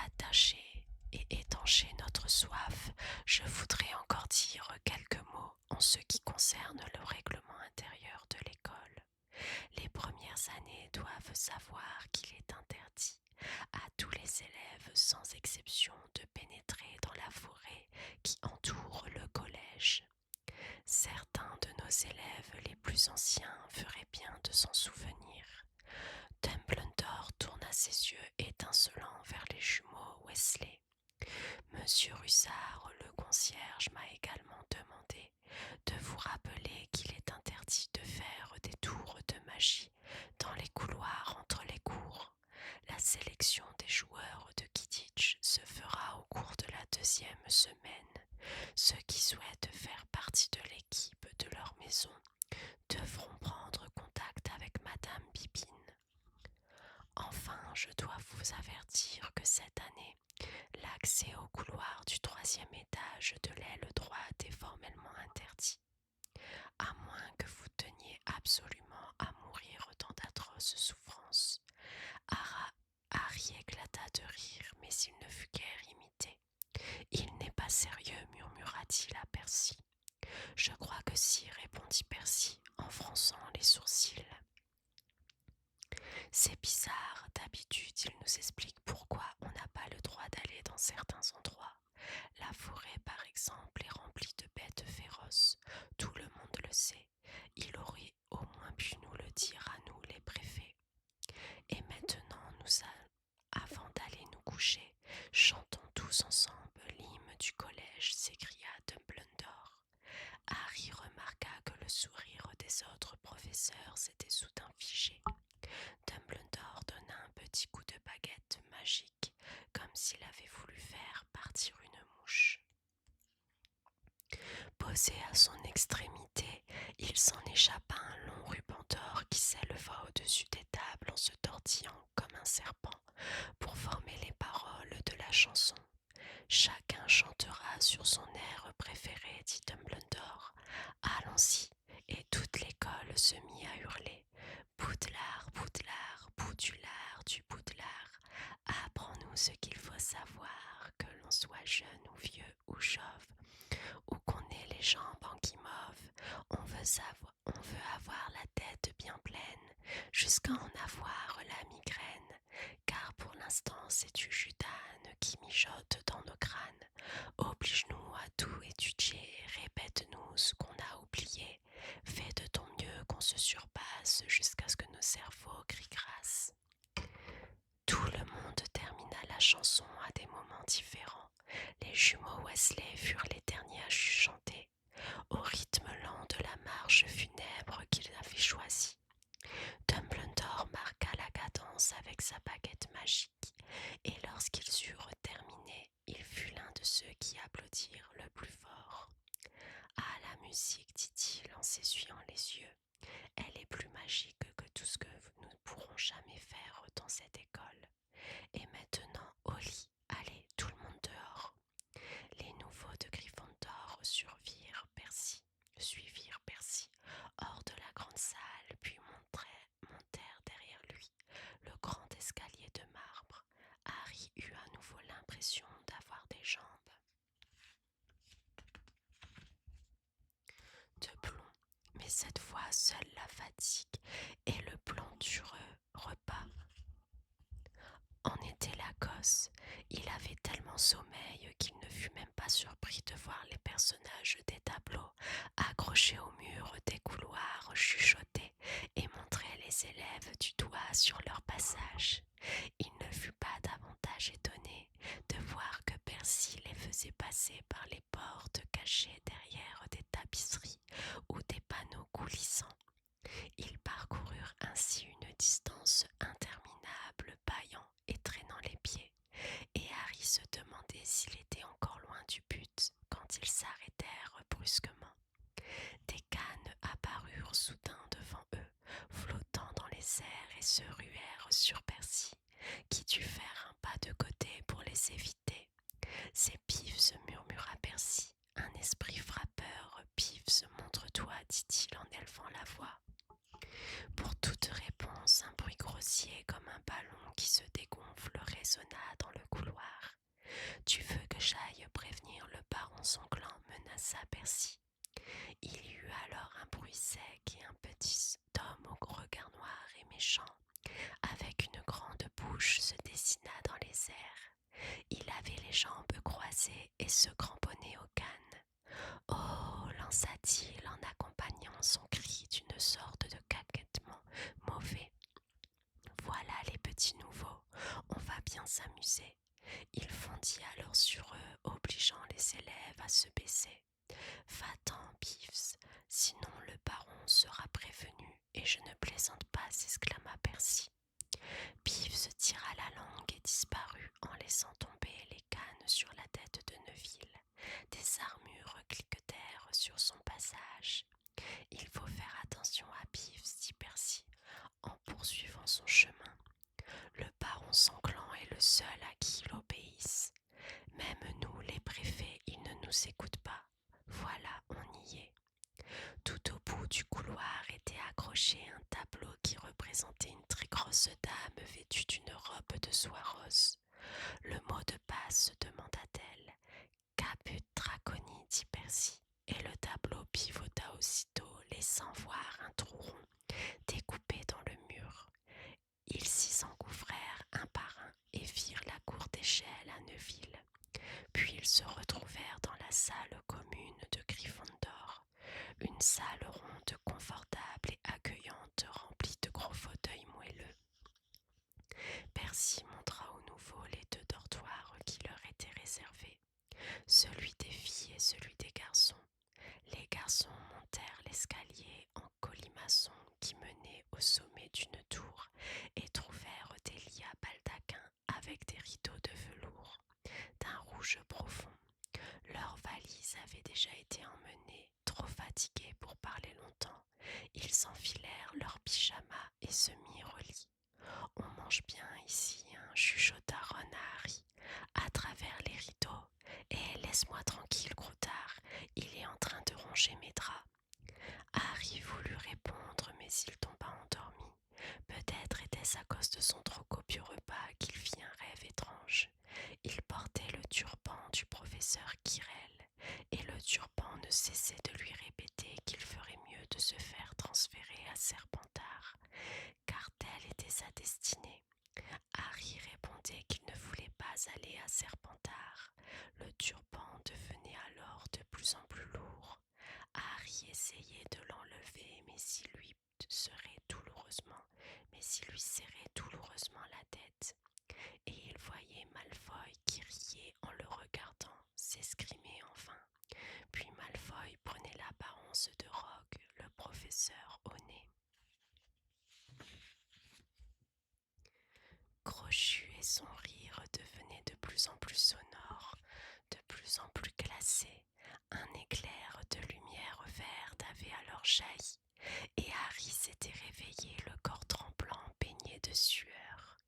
étanché notre soif, je voudrais encore dire quelques mots en ce qui concerne le règlement intérieur de l'école. Les premières années doivent savoir qu'il est interdit à tous les élèves sans exception de pénétrer dans la forêt qui entoure le collège. Certains de nos élèves les plus anciens feraient bien de s'en souvenir. Dumbledore tourna ses yeux étincelants vers les jumeaux Weasley. Monsieur Russard, le concierge, m'a également demandé de vous rappeler qu'il est interdit de faire des tours de magie dans les couloirs entre les cours. La sélection des joueurs de Quidditch se fera au cours de la 2e semaine. Ceux qui souhaitent faire partie de l'équipe de leur maison devront prendre contact avec Madame Bibine. Enfin, je dois vous avertir que cette année, l'accès au couloir du 3e étage de l'aile droite est formellement interdit, à moins que vous teniez absolument à mourir dans d'atroces souffrances. Harry éclata de rire, mais il ne fut guère imité. Il n'est pas sérieux, murmura-t-il à Percy. Je crois que si, répondit Percy en fronçant les sourcils. C'est bizarre, d'habitude il nous explique pourquoi on n'a pas le droit d'aller dans certains endroits. La forêt, par exemple, est remplie de bêtes féroces. Tout le monde le sait. Il aurait au moins pu nous le dire à nous, les préfets. Et maintenant, avant d'aller nous coucher, chantons tous ensemble l'hymne du collège, s'écria Dumbledore. Harry remarqua que le sourire des autres professeurs s'était soudain figé. Dumbledore donna un petit coup de baguette magique, comme s'il avait voulu faire partir une mouche. Posé à son extrémité, il s'en échappa un long ruban d'or qui s'éleva au-dessus des tables en se tortillant comme un serpent pour former les paroles de la chanson. Chacun chantera sur son air préféré, dit Dumbledore. Allons-y, et toute l'école se mit à hurler. Poudlard, Poudlard, Poudulard du Poudlard, apprends-nous ce qu'il faut savoir, que l'on soit jeune ou vieux ou chauve, ou qu'on ait les jambes en guimauve, on veut avoir la tête bien pleine, jusqu'à en avoir la migraine, car pour l'instant c'est du jutane qui mijote dans nos crânes. Oblige-nous à tout étudier, répète-nous ce qu'on a oublié, fais de ton mieux qu'on se surpasse jusqu'à ce que nos cerveaux crient grâce. Tout le monde termina la chanson à des moments différents. Les jumeaux Weasley furent les derniers à chanter, au rythme lent de la marche funèbre qu'ils avaient choisie. Dumbledore marqua la cadence avec sa baguette magique, et lorsqu'ils eurent terminé, il fut l'un de ceux qui applaudissaient musique, dit-il en s'essuyant les yeux. Elle est plus magique que tout ce que nous ne pourrons jamais faire dans cette école. Et maintenant, au lit, allez, tout le monde dehors. Les nouveaux de Gryffondor suivirent Percy hors de la grande salle, puis montèrent derrière lui le grand escalier de marbre. Harry eut à nouveau l'impression d'avoir des jambes de plomb, mais cette fois seule la fatigue et le plan du repas en était la cause. Il avait tellement sommeil qu'il ne fut même pas surpris de voir les personnages des tableaux accrochés au mur des couloirs chuchoter et montrer les élèves du doigt sur leur passage. Il ne fut pas davantage étonné de voir que Percy les faisait passer par les portes cachées derrière des tapisseries ou des panneaux coulissants. Ils parcoururent ainsi une distance interminable, bâillant et traînant les pieds, et Harry se demandait s'il était encore loin du but quand ils s'arrêtèrent brusquement. Des cannes apparurent soudain devant eux, flottant dans les airs et se ruèrent sur Percy, qui dut faire un pas de côté pour les éviter. C'est Peeves, murmura Percy. Un esprit frappeur, Peeves, montre-toi, dit-il en élevant la voix. Pour toute réponse, un bruit grossier comme un ballon qui se dégonfle résonna dans le couloir. Tu veux que j'aille prévenir le baron sanglant, menaça Percy. Il y eut alors un bruit sec et un petit homme au regard noir et méchant, avec une grande bouche, se dessina dans les airs. Il avait les jambes croisées et se cramponnait aux cannes. Oh, lança-t-il en accompagnant son cri d'une sorte de caquettement mauvais. Voilà les petits nouveaux, on va bien s'amuser. Il fondit alors sur eux, obligeant les élèves à se baisser. Va-t'en, Peeves, sinon le baron sera prévenu, et je ne plaisante pas, s'exclama Percy. Peeves tira la langue et disparut en laissant tomber les cannes sur la tête de Neville. Des armures cliquetèrent sur son passage. Il faut faire attention à Peeves, dit Percy, en poursuivant son chemin. Le baron sanglant est le seul à qui il obéisse. Même nous, les préfets, il ne nous écoute pas. Voilà, on y est. Tout au bout du couloir était accroché un tableau qui représentait une très grosse dame vêtue d'une robe de soie rose. Le mot de passe, demanda-t-elle. Caput Draconi, dit Percy, et le tableau pivota aussitôt, laissant voir un trou rond découpé dans le mur. Ils s'y engouffrèrent un par un et virent la cour d'échelle à Neuville. Puis ils se retrouvèrent dans la salle commune de Gryffondor, une salle ronde, confortable et accueillante, remplie de gros fauteuils moelleux. Percy montra aux nouveaux les deux dortoirs qui leur étaient réservés, celui des filles et celui des garçons. Les garçons montèrent l'escalier en colimaçon qui menait au sommet d'une tour et trouvèrent des lits à baldaquin avec des rideaux de velours d'un rouge profond. Leurs valises avaient déjà été emmenées, trop fatigués pour parler longtemps. Ils s'enfilèrent leurs pyjamas et se mirent au lit. On mange bien ici, hein, chuchota Ron à Harry, à travers les rideaux. Et laisse-moi tranquille, Croutard, il est en train de ronger mes draps. Harry voulut répondre, mais il tomba endormi. Peut-être était-ce à cause de son trop copieux repas qu'il fit un rêve étrange. Il portait le turban du professeur Quirrell, et le turban ne cessait de lui répéter qu'il ferait mieux de se faire transférer à Serpentard, car telle était sa destinée. Harry répondait qu'il ne voulait pas aller à Serpentard. Le turban devenait alors de plus en plus lourd. Harry essayait de l'enlever, mais s'il lui serrait douloureusement la tête. Et il voyait Malfoy qui riait en le regardant, s'escrimer enfin. Puis Malfoy prenait l'apparence de Rogue, le professeur au nez. Crochu et son rire devenaient de plus en plus sonores, de plus en plus glacés. Un éclair de lumière jaillit, et Harry s'était réveillé, le corps tremblant, baigné de sueur.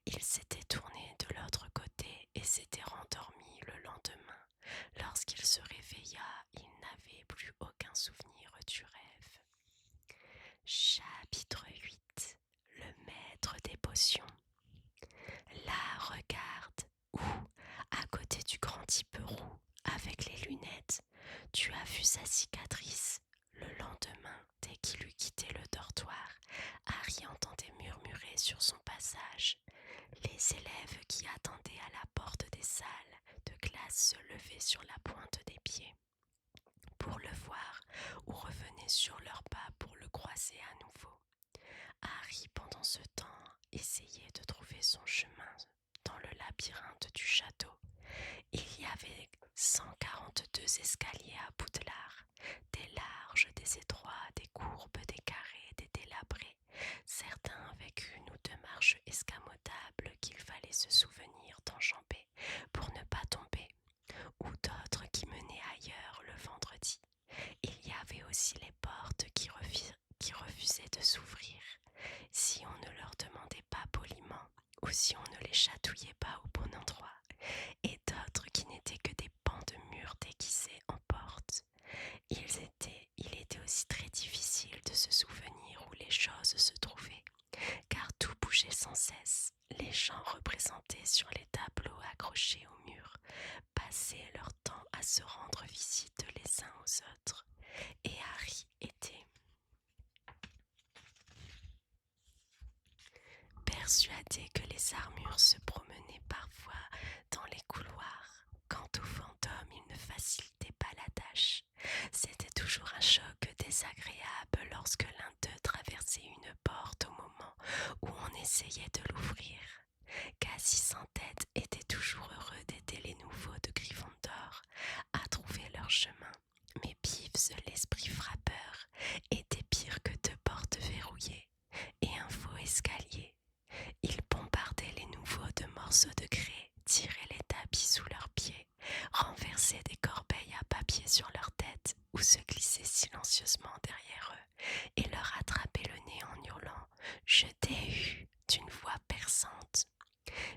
Il s'était tourné de l'autre côté et s'était rendormi le lendemain. Lorsqu'il se réveilla, il n'avait plus aucun souvenir du rêve. Chapitre 8. Le maître des potions. Là, regarde, où, à côté du grand type roux, avec les lunettes, tu as vu sa cicatrice. Le lendemain, dès qu'il eut quitté le dortoir, Harry entendait murmurer sur son passage. Les élèves qui attendaient à la porte des salles de classe se levaient sur la pointe des pieds pour le voir ou revenaient sur leurs pas pour le croiser à nouveau. Harry, pendant ce temps, essayait de trouver son chemin dans le labyrinthe du château. Il y avait 142 escaliers à Poudlard, des larges, des étroits, des courbes, des carrés, des délabrés, certains avec une ou deux marches escamotables qu'il fallait se souvenir d'enjamber pour ne pas tomber, ou d'autres qui menaient ailleurs le vendredi. Il y avait aussi les portes qui refusaient de s'ouvrir si on ne leur demandait pas poliment ou si on ne les chatouillait pas au bon endroit, et d'autres qui n'étaient que des pans de murs déguisés en portes. Il était aussi très difficile de se souvenir où les choses se trouvaient, car tout bougeait sans cesse. Les gens représentés sur les tableaux accrochés au mur passaient leur temps à se rendre visite les uns aux autres, et Harry était persuadé que les armures se promenaient parfois dans les couloirs. Quant aux fantômes, ils ne facilitaient pas la tâche. C'était toujours un choc désagréable lorsque l'un d'eux traversait une porte au moment où on essayait de l'ouvrir. Quasi sans tête était toujours heureux d'aider les nouveaux de Gryffondor à trouver leur chemin. Mais Peeves, l'esprit frappeur, était pire que deux portes verrouillées et un faux escalier. Il bombardait les nouveaux de morceaux de craie, tirait les tapis sous leurs pieds, renversait des corbeilles à papier sur leur tête ou se glissait silencieusement derrière eux et leur attrapait le nez en hurlant « Je t'ai eu » d'une voix perçante.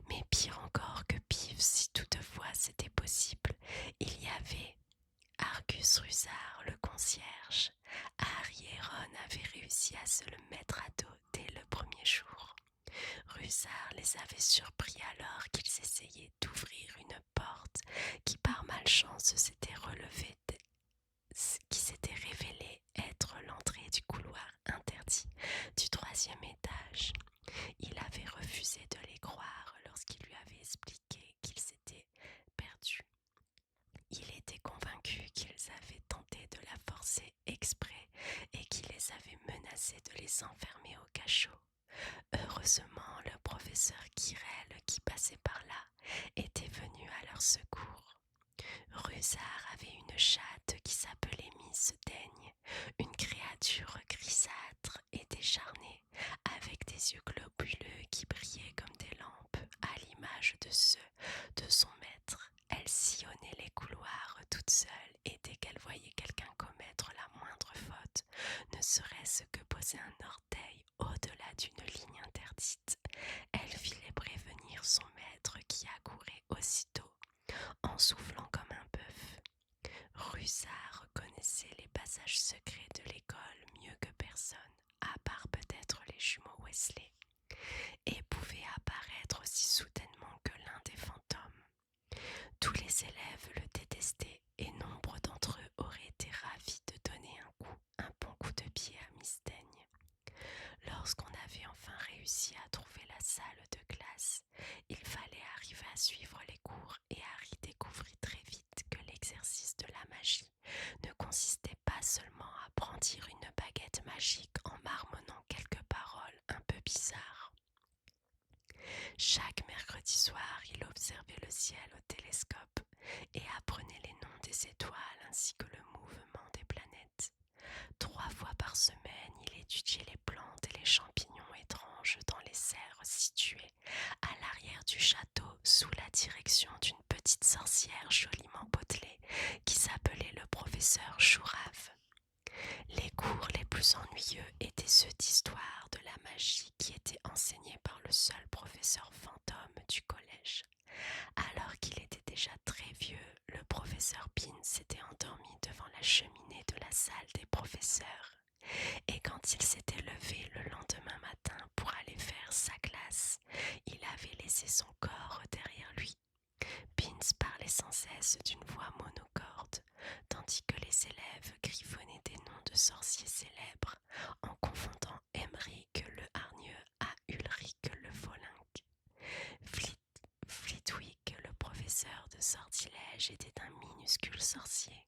Mais pire encore que Peeves, si toutefois c'était possible, il y avait Argus Rusard, le concierge. Harry et Ron avaient réussi à se le mettre à dos dès le premier jour. Rusard les avait surpris alors qu'ils essayaient d'ouvrir une porte qui par malchance qui s'était révélée être l'entrée du couloir interdit du 3e étage. Il avait refusé de les croire lorsqu'ils lui avaient expliqué qu'ils s'étaient perdus. Il était convaincu qu'ils avaient tenté de la forcer exprès et qu'ils les avaient menacés de les enfermer au cachot. Heureusement, le professeur Quirrell, qui passait par là, était venu à leur secours. Rusard avait une chatte qui s'appelait Miss Daigne, une créature grisâtre et décharnée, avec des yeux globuleux qui brillaient comme des lampes, à l'image de ceux de son maître. Elle sillonnait les couloirs toute seule, et dès qu'elle voyait quelqu'un commettre la moindre faute, ne serait-ce que poser un orteil au-delà d'une ligne interdite, elle filait prévenir son maître qui accourait aussitôt, en soufflant comme un bœuf. Rusard connaissait les passages secrets de l'école mieux que personne, à part peut-être les jumeaux Weasley, et pouvait apparaître aussi soudainement que l'un des fantômes. Tous les élèves le détestaient et nombre d'entre eux auraient été ravis de donner un bon coup de pied à Miss Daigne. Lorsqu'on avait enfin réussi à trouver la salle de classe, il fallait arriver à suivre les cours et Harry découvrit très vite que l'exercice de la magie ne consistait pas seulement à brandir une baguette magique en marmonnant quelques paroles un peu bizarres. Chaque mercredi soir, il observait le ciel au télescope et apprenait les noms des étoiles ainsi que le mouvement des planètes. 3 fois par semaine, il étudiait les plantes et les champignons étranges dans les serres situées à l'arrière du château sous la direction d'une petite sorcière joliment potelée qui s'appelait le professeur Chourave. Les cours les plus ennuyeux étaient ceux d'histoire de la magie qui étaient enseignés par le seul professeur fantôme du collège. Alors qu'il était déjà très vieux, le professeur Bean s'était endormi devant la cheminée de la salle des professeurs. Et quand il s'était levé le lendemain matin pour aller faire sa classe, il avait laissé son corps derrière lui. Beans parlait sans cesse d'une voix monocorde, tandis que les élèves griffonnaient des noms de sorciers célèbres en confondant Emmerich le hargneux à Ulrich le Volingue. Flitwick, le professeur de sortilège, était un minuscule sorcier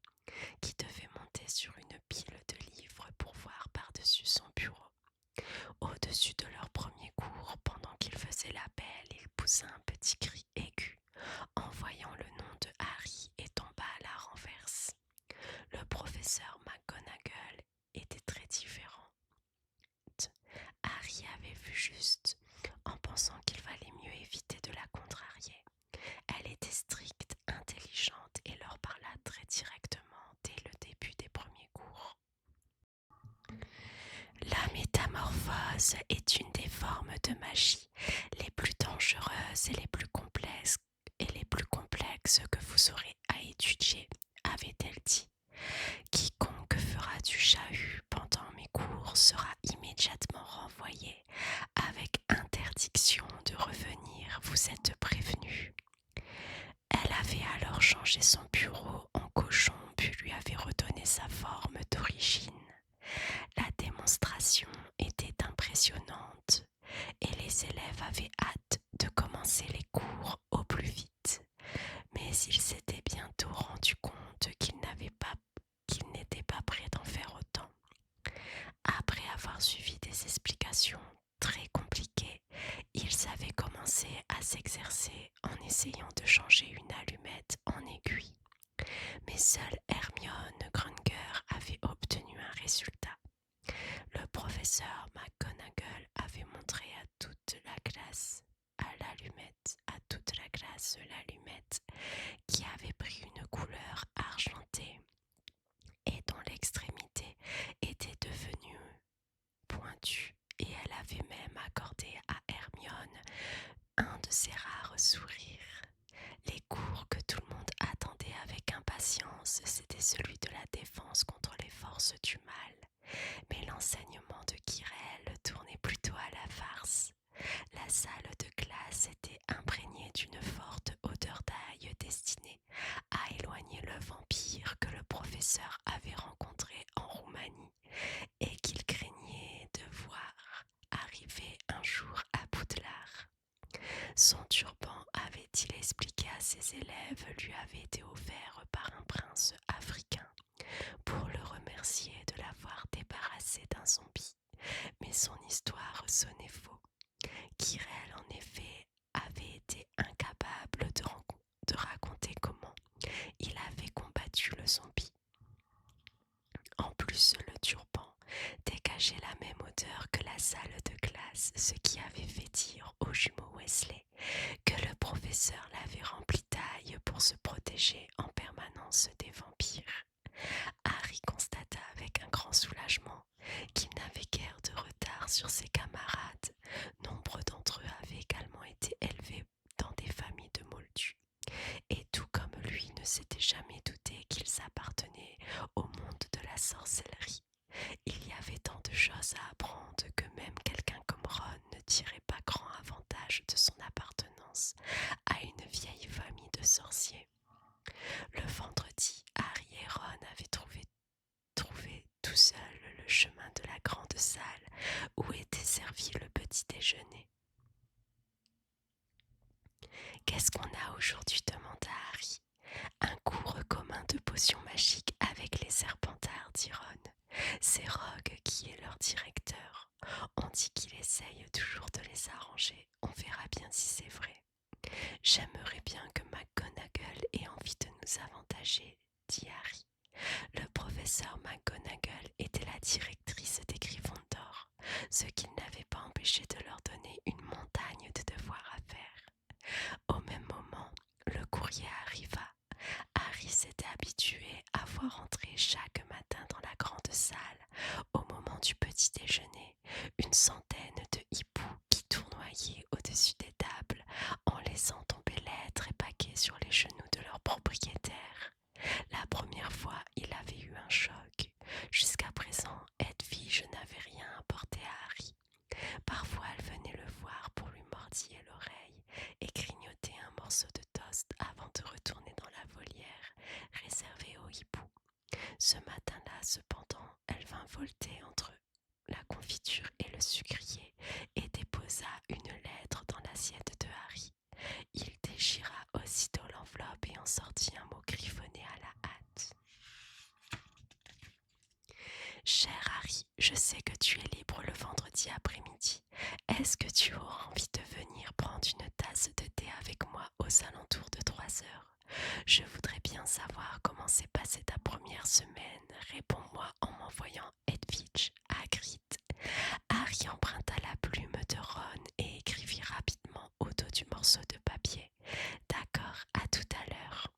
qui devait monter sur une pile de livres pour voir par-dessus son bureau. Au-dessus de leur premier cours, pendant qu'il faisait l'appel, il poussa un petit cri aigu en voyant le nom de Harry et tomba à la renverse. Le professeur McGonagall était très différent. Harry avait vu juste en pensant qu'il valait mieux éviter de la contrarier. Elle était stricte, intelligente et leur parla très directement dès le début des premiers cours. La métamorphose est une des formes de magie les plus dangereuses et les plus complexes que vous aurez à étudier, avait-elle dit. Quiconque fera du chahut pendant mes cours sera immédiatement renvoyé avec interdiction de revenir, vous êtes prévenu. Elle avait alors changé son bureau en cochon, puis lui avait redonné sa forme d'origine. La démonstration était impressionnante et les élèves avaient hâte de commencer les cours au plus vite. Mais ils s'étaient bientôt rendus compte qu'ils n'étaient pas prêts d'en faire autant. Après avoir suivi des explications très compliquées, ils avaient commencé à s'exercer en essayant de changer une allumette en aiguille. Mais seule Hermione Granger avait obtenu un résultat. Le professeur McGonagall avait montré à toute la classe l'allumette qui avait pris une couleur argentée et dont l'extrémité était devenue pointue, et elle avait même accordé à Hermione un de ses rares sourires. Les cours que tout le monde attendait avec impatience, c'était celui de la défense contre les forces du mal. Mais l'enseignement de Quirrell tournait plutôt à la farce. La salle de classe était imprégnée d'une forte odeur d'ail destinée à éloigner le vampire que le professeur avait rencontré en Roumanie et qu'il craignait de voir arriver un jour à Poudlard. Son turban, avait-il expliqué à ses élèves, lui avait été offert par un prince africain pour le remercier de l'avoir débarrassé d'un zombie. Mais son histoire sonnait faux. Quirrell, en effet, avait été incapable de raconter comment il avait combattu le zombie. En plus, le turban dégageait la même odeur que la salle de classe, ce qui avait fait dire aux jumeaux Weasley que le professeur l'avait rempli d'ail pour se protéger en permanence des vampires. Harry constata avec un grand soulagement qu'il n'avait guère de retard sur ses camarades. Nombre d'entre eux avaient également été élevés dans des familles de moldus, et tout comme lui ne s'était jamais douté qu'ils appartenaient au monde de la sorcellerie. Il y avait tant de choses à apprendre que même quelqu'un comme Ron ne tirait pas grand avantage de son appartenance à une vieille famille de sorciers. Le vendredi, Harry et Ron avaient trouvé tout seuls le chemin de la grande salle où était servi le petit déjeuner. « Qu'est-ce qu'on a aujourd'hui » demanda Harry. « Un cours commun de potions magiques avec les Serpentards, dit Ron. C'est Rogue qui est leur directeur. On dit qu'il essaye toujours de les arranger. On verra bien si c'est vrai. J'aimerais bien que McGonagall ait envie de nous avantager, dit Harry. Le professeur McGonagall était la directrice des Gryffondor, ce qui n'avait pas empêché de leur donner une montagne de devoirs à faire. Au même moment, le courrier arriva. Harry s'était habitué à voir entrer chaque matin dans la grande salle cependant, elle vint volter entre la confiture et le sucrier et déposa une lettre dans l'assiette de Harry. Il déchira aussitôt l'enveloppe et en sortit un mot griffonné à la hâte. Cher Harry, je sais que tu es libre le vendredi après-midi. Est-ce que tu auras envie de venir prendre une tasse de thé avec moi aux alentours de 3 heures? Je voudrais bien savoir comment s'est passée ta première semaine. Réponds-moi en m'envoyant Hedwig, Hagrid. Harry emprunta la plume de Ron et écrivit rapidement au dos du morceau de papier. D'accord, à tout à l'heure.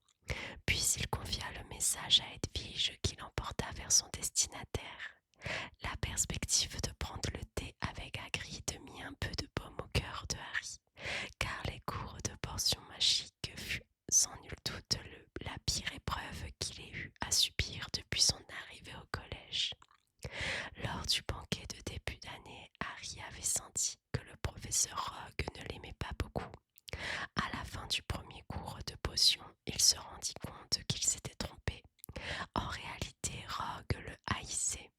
Puis il confia le message à Hedwig qui l'emporta vers son destinataire. La perspective de prendre le thé avec Hagrid mit un peu de baume au cœur de Harry, car les cours de potions magiques furent sans nul doute la pire épreuve qu'il ait eu à subir depuis son arrivée au collège. Lors du banquet de début d'année, Harry avait senti que le professeur Rogue ne l'aimait pas beaucoup. À la fin du premier cours de potions, il se rendit compte qu'il s'était trompé. En réalité, Rogue le haïssait.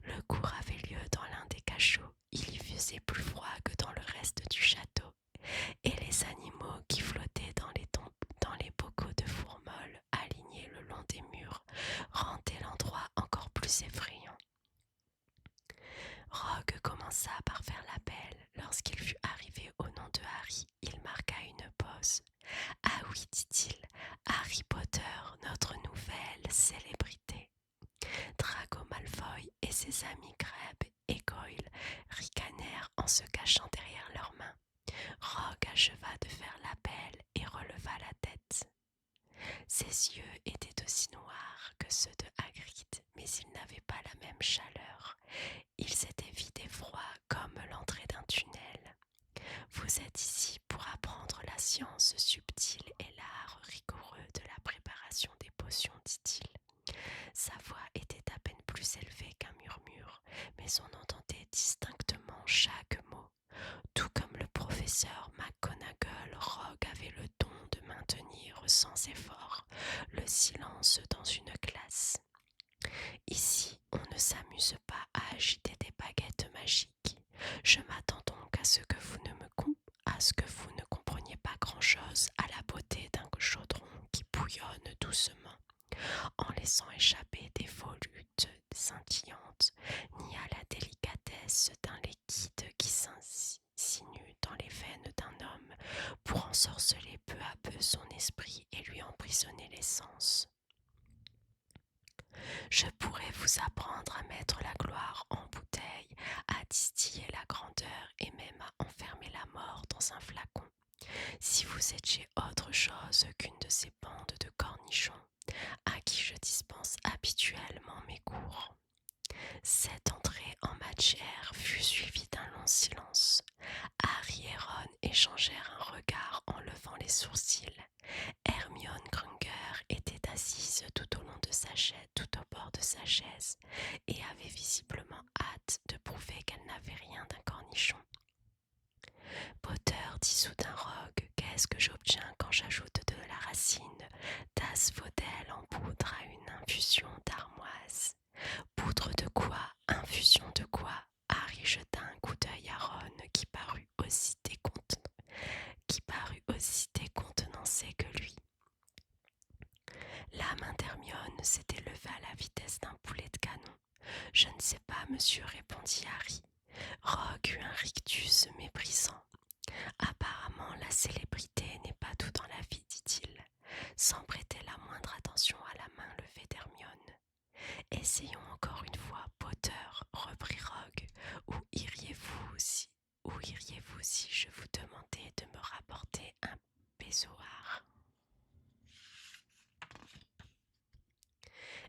Le cours avait lieu dans l'un des cachots. Il y faisait plus froid que dans le reste du château, et les animaux qui flottaient dans les bocaux de fourmoles alignés le long des murs rendaient l'endroit encore plus effrayant. Rogue commença par faire la belle. Lorsqu'il fut arrivé au nom de Harry, il marqua une pause. « Ah oui, dit-il, Harry Potter, notre nouvelle célébrité. » Draco Malfoy et ses amis Crabbe et Goyle ricanèrent en se cachant derrière leurs mains. Rogue acheva de faire la belle et releva la tête. Ses yeux étaient aussi noirs que ceux de Hagrid, mais ils n'avaient pas la même chaleur. Ils étaient vides et froids comme l'entrée d'un tunnel. « Vous êtes ici pour apprendre la science subtile et l'art rigoureux de la préparation des potions, dit-il. » Sa voix était à peine plus élevée qu'un murmure, mais on entendait distinctement chaque mot. Tout comme le professeur McGonagall, Rogue avait le don de maintenir sans effort le silence dans une classe. Ici, on ne s'amuse pas à agiter des baguettes magiques. Je m'attends donc à ce que vous ne compreniez pas grand-chose à la beauté d'un chaudron qui bouillonne doucement, en laissant échapper des volutes scintillantes, ni à la délicatesse d'un liquide qui s'insinue dans les veines d'un homme pour ensorceler peu à peu son esprit et lui emprisonner les sens. Je pourrais vous apprendre à mettre la gloire en bouteille, à distiller la grandeur et même à enfermer la mort dans un flacon. Si vous étiez autre chose qu'une de ces bandes de cornichons à qui je dispense habituellement mes cours. Cette entrée en matière fut suivie d'un long silence. Harry et Ron échangèrent un regard en levant les sourcils. Hermione Granger était assise tout au bord de sa chaise et avait visiblement hâte de prouver qu'elle n'avait rien d'un cornichon. Potter dit soudain Rogue, qu'est-ce que j'obtiens quand j'ajoute de la racine d'asphodèle en poudre à une infusion d'armoise? Poudre de quoi? Infusion de quoi? Harry jeta un coup d'œil à Ron qui parut aussi décontenancé que lui. L'âme d'Hermione s'était levée à la vitesse d'un boulet de canon. « Je ne sais pas, monsieur, répondit Harry. Rogue eut un rictus méprisant. Apparemment, la célébrité n'est pas tout dans la vie, dit-il, sans prêter la moindre attention à la main levée d'Hermione. Essayons encore une fois, Potter, reprit Rogue. Où iriez-vous si je vous demandais de me rapporter un bézoard?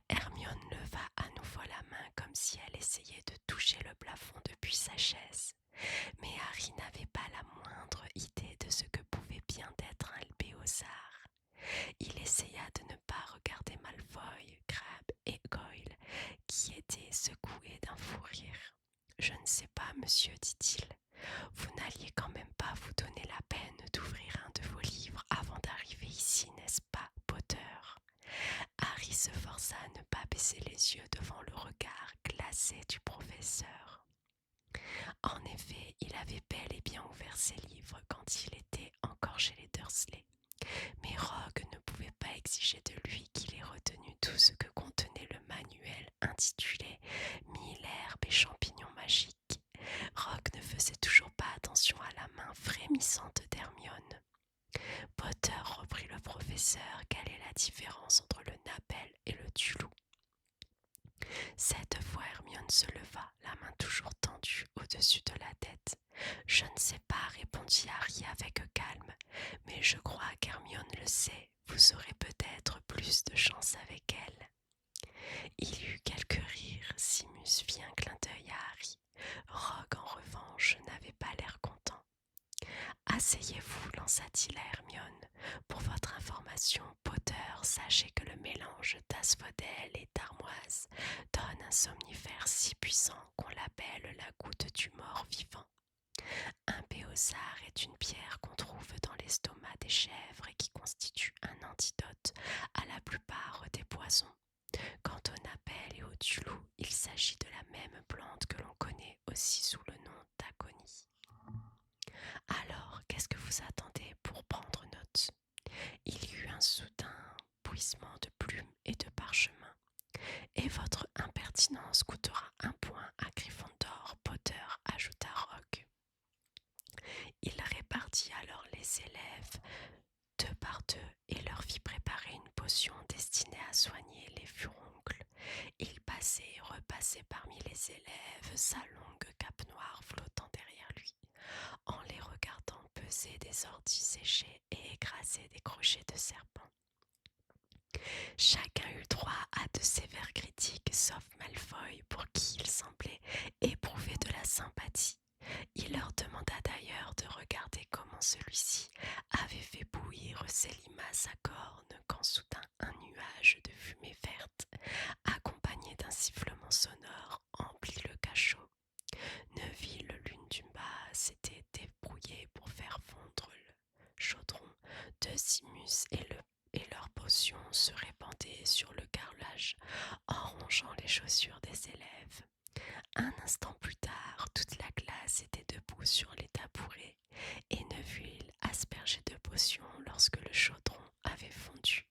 Hermione leva à nouveau la main comme si elle essayait de toucher le plafond depuis sa chaise. Mais Harry n'avait pas la moindre idée de ce que pouvait bien être un béozard. Il essaya de ne pas regarder Malfoy, Crabbe et Goyle, qui étaient secoués d'un fou rire. « Je ne sais pas, monsieur, dit-il. Vous n'alliez quand même pas vous donner la peine d'ouvrir un de vos livres avant d'arriver ici, n'est-ce pas, Potter ?» Harry se força à ne pas baisser les yeux devant le regard glacé du professeur. En effet, il avait bel et bien ouvert ses livres quand il était encore chez les Dursley, mais Rogue ne pouvait pas exiger de lui qu'il ait retenu tout ce que contenait le manuel intitulé Mille herbes et champignons magiques. Rogue ne faisait toujours pas attention à la main frémissante d'Hermione. Potter, reprit le professeur, quelle est la différence entre le Nabel et le Tulou? Cette fois Hermione se leva, la main toujours tendue au-dessus de la tête. Je ne sais pas, répondit Harry avec calme, mais je crois qu'Hermione le sait. Vous aurez peut-être plus de chance avec elle. Il y eut quelques rires. Simus fit un clin d'œil à Harry. Rogue, en revanche, n'avait pas l'air content. Asseyez-vous, lança-t-il à Hermione. Pour votre information, Potter, sachez que le mélange d'asphodèle et d'armoise donne un somnifère si puissant qu'on l'appelle la goutte du mort vivant. Un béossard est une pierre qu'on trouve dans l'estomac des chèvres et qui constitue un antidote à la plupart des poisons. Quant au Nabel et au Tulou, il s'agit de la même plante que l'on connaît aussi sous le nom d'agonie. Alors, qu'est-ce que vous attendez pour prendre note? Il y eut un soudain bruissement de plumes et de parchemin. Et votre impertinence coûtera un point à Gryffondor, Potter, ajouta Rogue. Il répartit alors les élèves deux par deux et leur fit préparer une potion destinée à soigner les furoncles. Il passait et repassait parmi les élèves, sa longue cape noire flottant derrière lui, en les regardant peser des orties séchées et écraser des crochets de serpent. Chacun eut droit à de sévères critiques, sauf Malfoy, pour qui il semblait éprouver de la sympathie. Il leur demanda d'ailleurs de regarder comment celui-ci avait fait bouillir ses limaces à cornes quand soudain un nuage de fumée verte, accompagné d'un sifflement sonore, emplit le cachot. Neville, l'une du bas, s'était débrouillé pour faire fondre le chaudron de Simus et leur potion se répandait sur le carrelage en rongeant les chaussures des élèves. Un instant plus tard, toute la classe était debout sur les tabourets et Neville, aspergé de potions lorsque le chaudron avait fondu,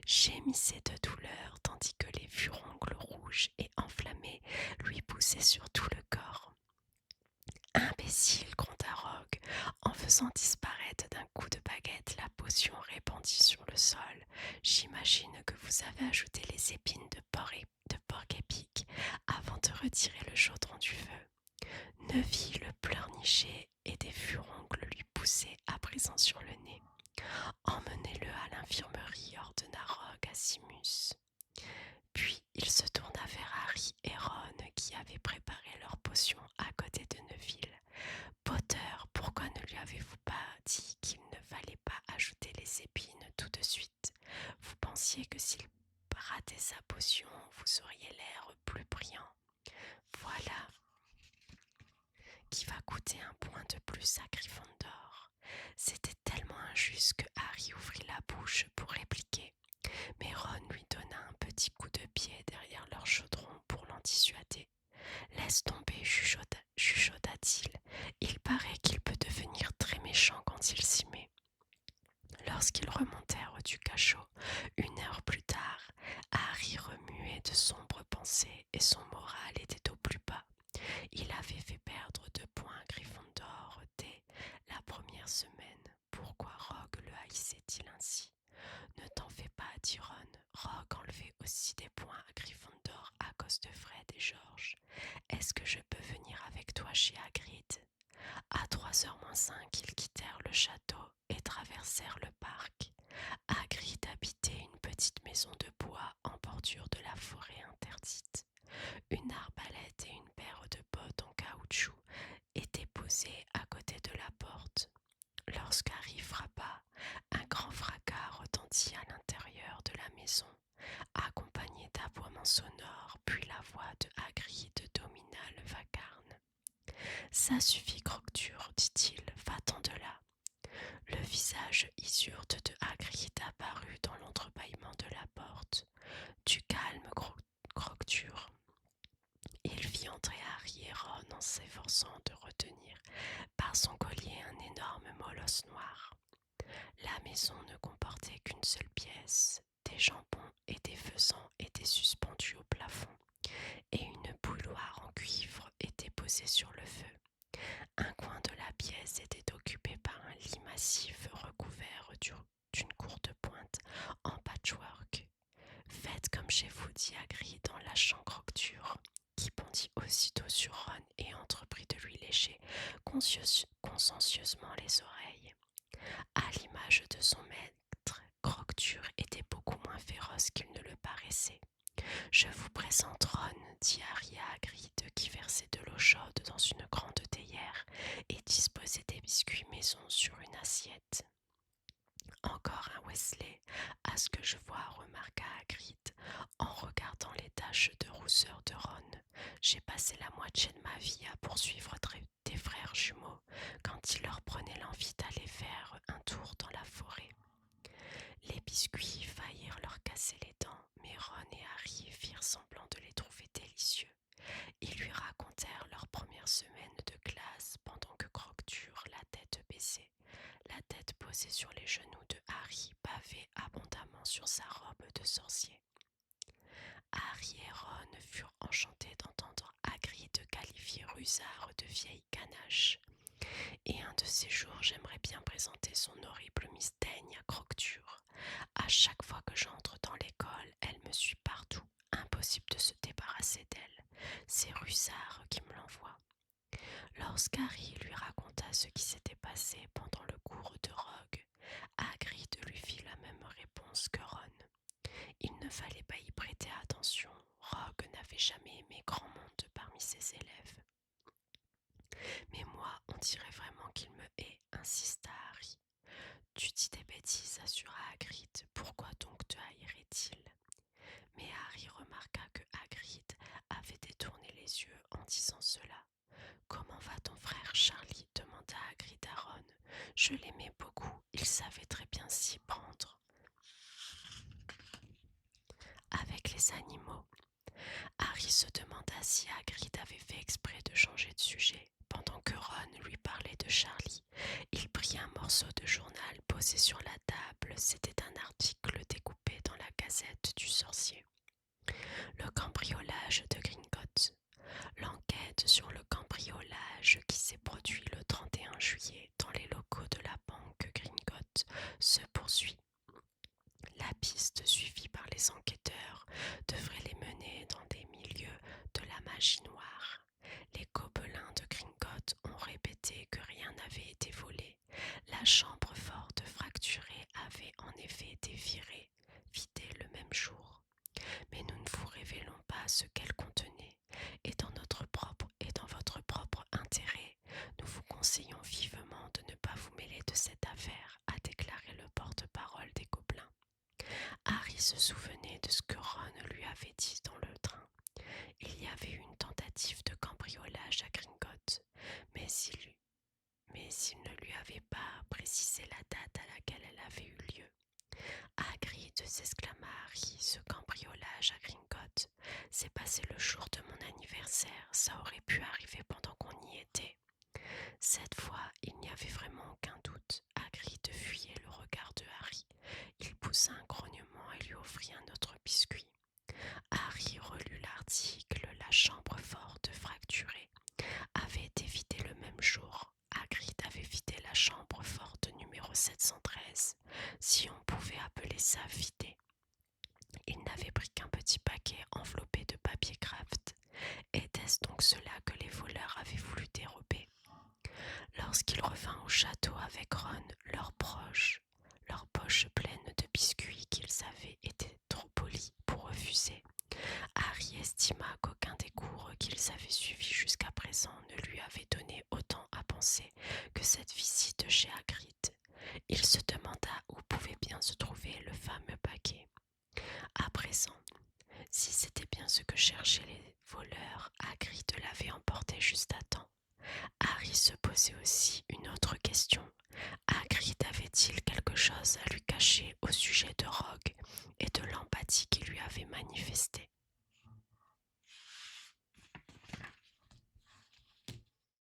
gémissait de douleur tandis que les furoncles rouges et enflammés lui poussaient sur tout le corps. Imbécile, gronda Rogue, en faisant disparaître d'un coup de baguette la potion répandue sur le sol. J'imagine que vous avez ajouté les épines de porc-épic avant de retirer le chaudron du feu. Neville pleurnichait et des furoncles lui poussaient à présent sur le nez. Emmenez-le à l'infirmerie, ordonna Rogue à Simus. Puis il se tourna vers Harry et Ron qui avaient préparé leur potion à côté de Neville. Potter, pourquoi ne lui avez-vous pas dit qu'il ne fallait pas ajouter les épines tout de suite? Vous pensiez que s'il ratait sa potion, vous auriez l'air plus brillant. Voilà qui va coûter un point de plus à Gryffondor. C'était tellement injuste que Harry ouvrit la bouche pour répliquer. Mais Ron lui donna un petit coup de pied derrière leur chaudron pour l'en dissuader. « Laisse tomber, chuchota-t-il. Il paraît qu'il peut devenir très méchant quand il s'y met. » Lorsqu'ils remontèrent du cachot, 1 heure plus tard, Harry remuait de sombres pensées et son moral était au plus bas. Il avait fait perdre 2 points à Gryffondor dès la première semaine. Pourquoi Rogue le haïssait-il ainsi? Ne t'en fais pas, dit Ron. Rogue enlevait aussi des points à Gryffondor à cause de Fred et George. Est-ce que je peux venir avec toi chez Hagrid? À 3h moins 5, ils quittèrent le château et traversèrent le parc. Hagrid habitait une petite maison de bois en bordure de la forêt interdite. Une arbalète et une paire de bottes en caoutchouc étaient posées à côté de la porte. Lorsqu'Harry frappa, un grand fracas retentit à l'intérieur de la maison, accompagné d'aboiements sonores, puis la voix de Hagrid domina le vacarme. « Ça suffit, Croque-Dur, dit-il, va-t'en de là. » Le visage hirsute de Hagrid apparut dans l'entrebâillement de la porte. « Tu s'efforçant de retenir par son collier un énorme molosse noir. La maison ne comportait qu'une seule pièce. Des jambons et des faisans étaient suspendus au plafond, et une bouilloire en cuivre était posée sur le feu. Un coin de la pièce était occupé par un lit massif recouvert d'une courte pointe en patchwork. Faites comme chez vous, dit Hagrid en lâchant Croque-Ture, qui bondit aussitôt sur Ron et entreprit de lui lécher consciencieusement les oreilles. À l'image de son maître, Croque-Ture était beaucoup moins féroce qu'il ne le paraissait. Je vous présente Ron, dit Harry à Hagrid, qui versait de l'eau chaude dans une grande théière et disposait des biscuits maison sur une assiette. Encore un Weasley, à ce que je vois, remarqua Hagrid, en regardant les taches de rousseur de Ron. J'ai passé la moitié de ma vie à poursuivre des frères jumeaux quand il leur prenait l'envie d'aller faire un tour dans la forêt. Les biscuits faillirent leur casser les dents, mais Ron et Harry firent semblant de les trouver délicieux. Ils lui racontèrent leur première semaine de classe pendant que Croque-Ture, la tête baissée, la tête posée sur les genoux de Harry, bavait abondamment sur sa robe de sorcier. Harry et Ron furent enchantés d'entendre Hagrid qualifier Rusard de vieille canache. Et un de ces jours, j'aimerais bien présenter son horrible mystaigne à Croque-Ture. À chaque fois que j'entre dans l'école, elle me suit partout. Impossible de se débarrasser d'elle. C'est Rusard qui me l'envoie. Lorsqu'Harry lui raconta ce qui s'était passé pendant le cours de Rogue, Hagrid lui fit la même réponse que Ron. Il ne fallait pas y prêter attention. Rogue n'avait jamais aimé grand monde parmi ses élèves. Mais moi, on dirait vraiment qu'il me hait, insista Harry. Tu dis des bêtises, assura Hagrid. Pourquoi donc te haïrait-il? Mais Harry remarqua que Hagrid avait détourné les yeux en disant cela. Comment va ton frère Charlie? Demanda Hagrid à Ron. Je l'aimais beaucoup, il savait très bien s'y prendre. Avec les animaux. Harry se demanda si Hagrid avait fait exprès de changer de sujet. Pendant que Ron lui parlait de Charlie, il prit un morceau de journal posé sur la table. C'était un article découpé dans la Gazette du Sorcier. Le cambriolage de Gringotts. L'enquête sur le cambriolage qui s'est produit le 31 juillet dans les locaux de la banque Gringotts se poursuit. La piste suivie par les enquêteurs devrait les mener dans des milieux de la magie noire. Les gobelins de Gringotts ont répété que rien n'avait été volé. La chambre forte fracturée avait en effet été vidée le même jour. Mais nous ne vous révélons pas ce qu'elle contenait, et dans votre propre intérêt, nous vous conseillons vivement de ne pas vous mêler de cette affaire, a déclaré le porte-parole des gobelins. Harry se souvenait de ce que Ron lui avait dit dans le train. Il y avait eu une tentative de cambriolage à Gringotts, mais il ne lui avait pas précisé la date à laquelle elle avait eu lieu. Hagrid, s'exclama Harry, ce cambriolage à Gringotts s'est passé le jour de mon anniversaire. Ça aurait pu arriver pendant qu'on y était. Cette fois, il n'y avait vraiment aucun doute. Hagrid fuyait le regard de Harry. Il poussa un grognement et lui offrit un autre biscuit. Harry relut l'article. La chambre forte fracturée avait été vidée le même jour. Hagrid avait vidé la chambre forte numéro 713, si on pouvait appeler ça vidé. Il n'avait pris qu'un petit paquet enveloppé de papier craft. Était-ce donc cela que les voleurs avaient voulu dérober? Lorsqu'il revint au château avec Ron, leur poche pleine de biscuits qu'ils avaient été trop polis pour refuser, Harry estima qu'aucun des cours qu'ils avaient suivis jusqu'à présent ne lui avait donné autant à penser que cette visite chez Hagrid. Il se demanda où pouvait bien se trouver le fameux paquet. À présent, si c'était bien ce que cherchaient les voleurs, Hagrid l'avait emporté juste à temps. Harry se posait aussi une autre question. Hagrid avait-il quelque chose à lui cacher au sujet de Rogue et de l'empathie qu'il lui avait manifestée?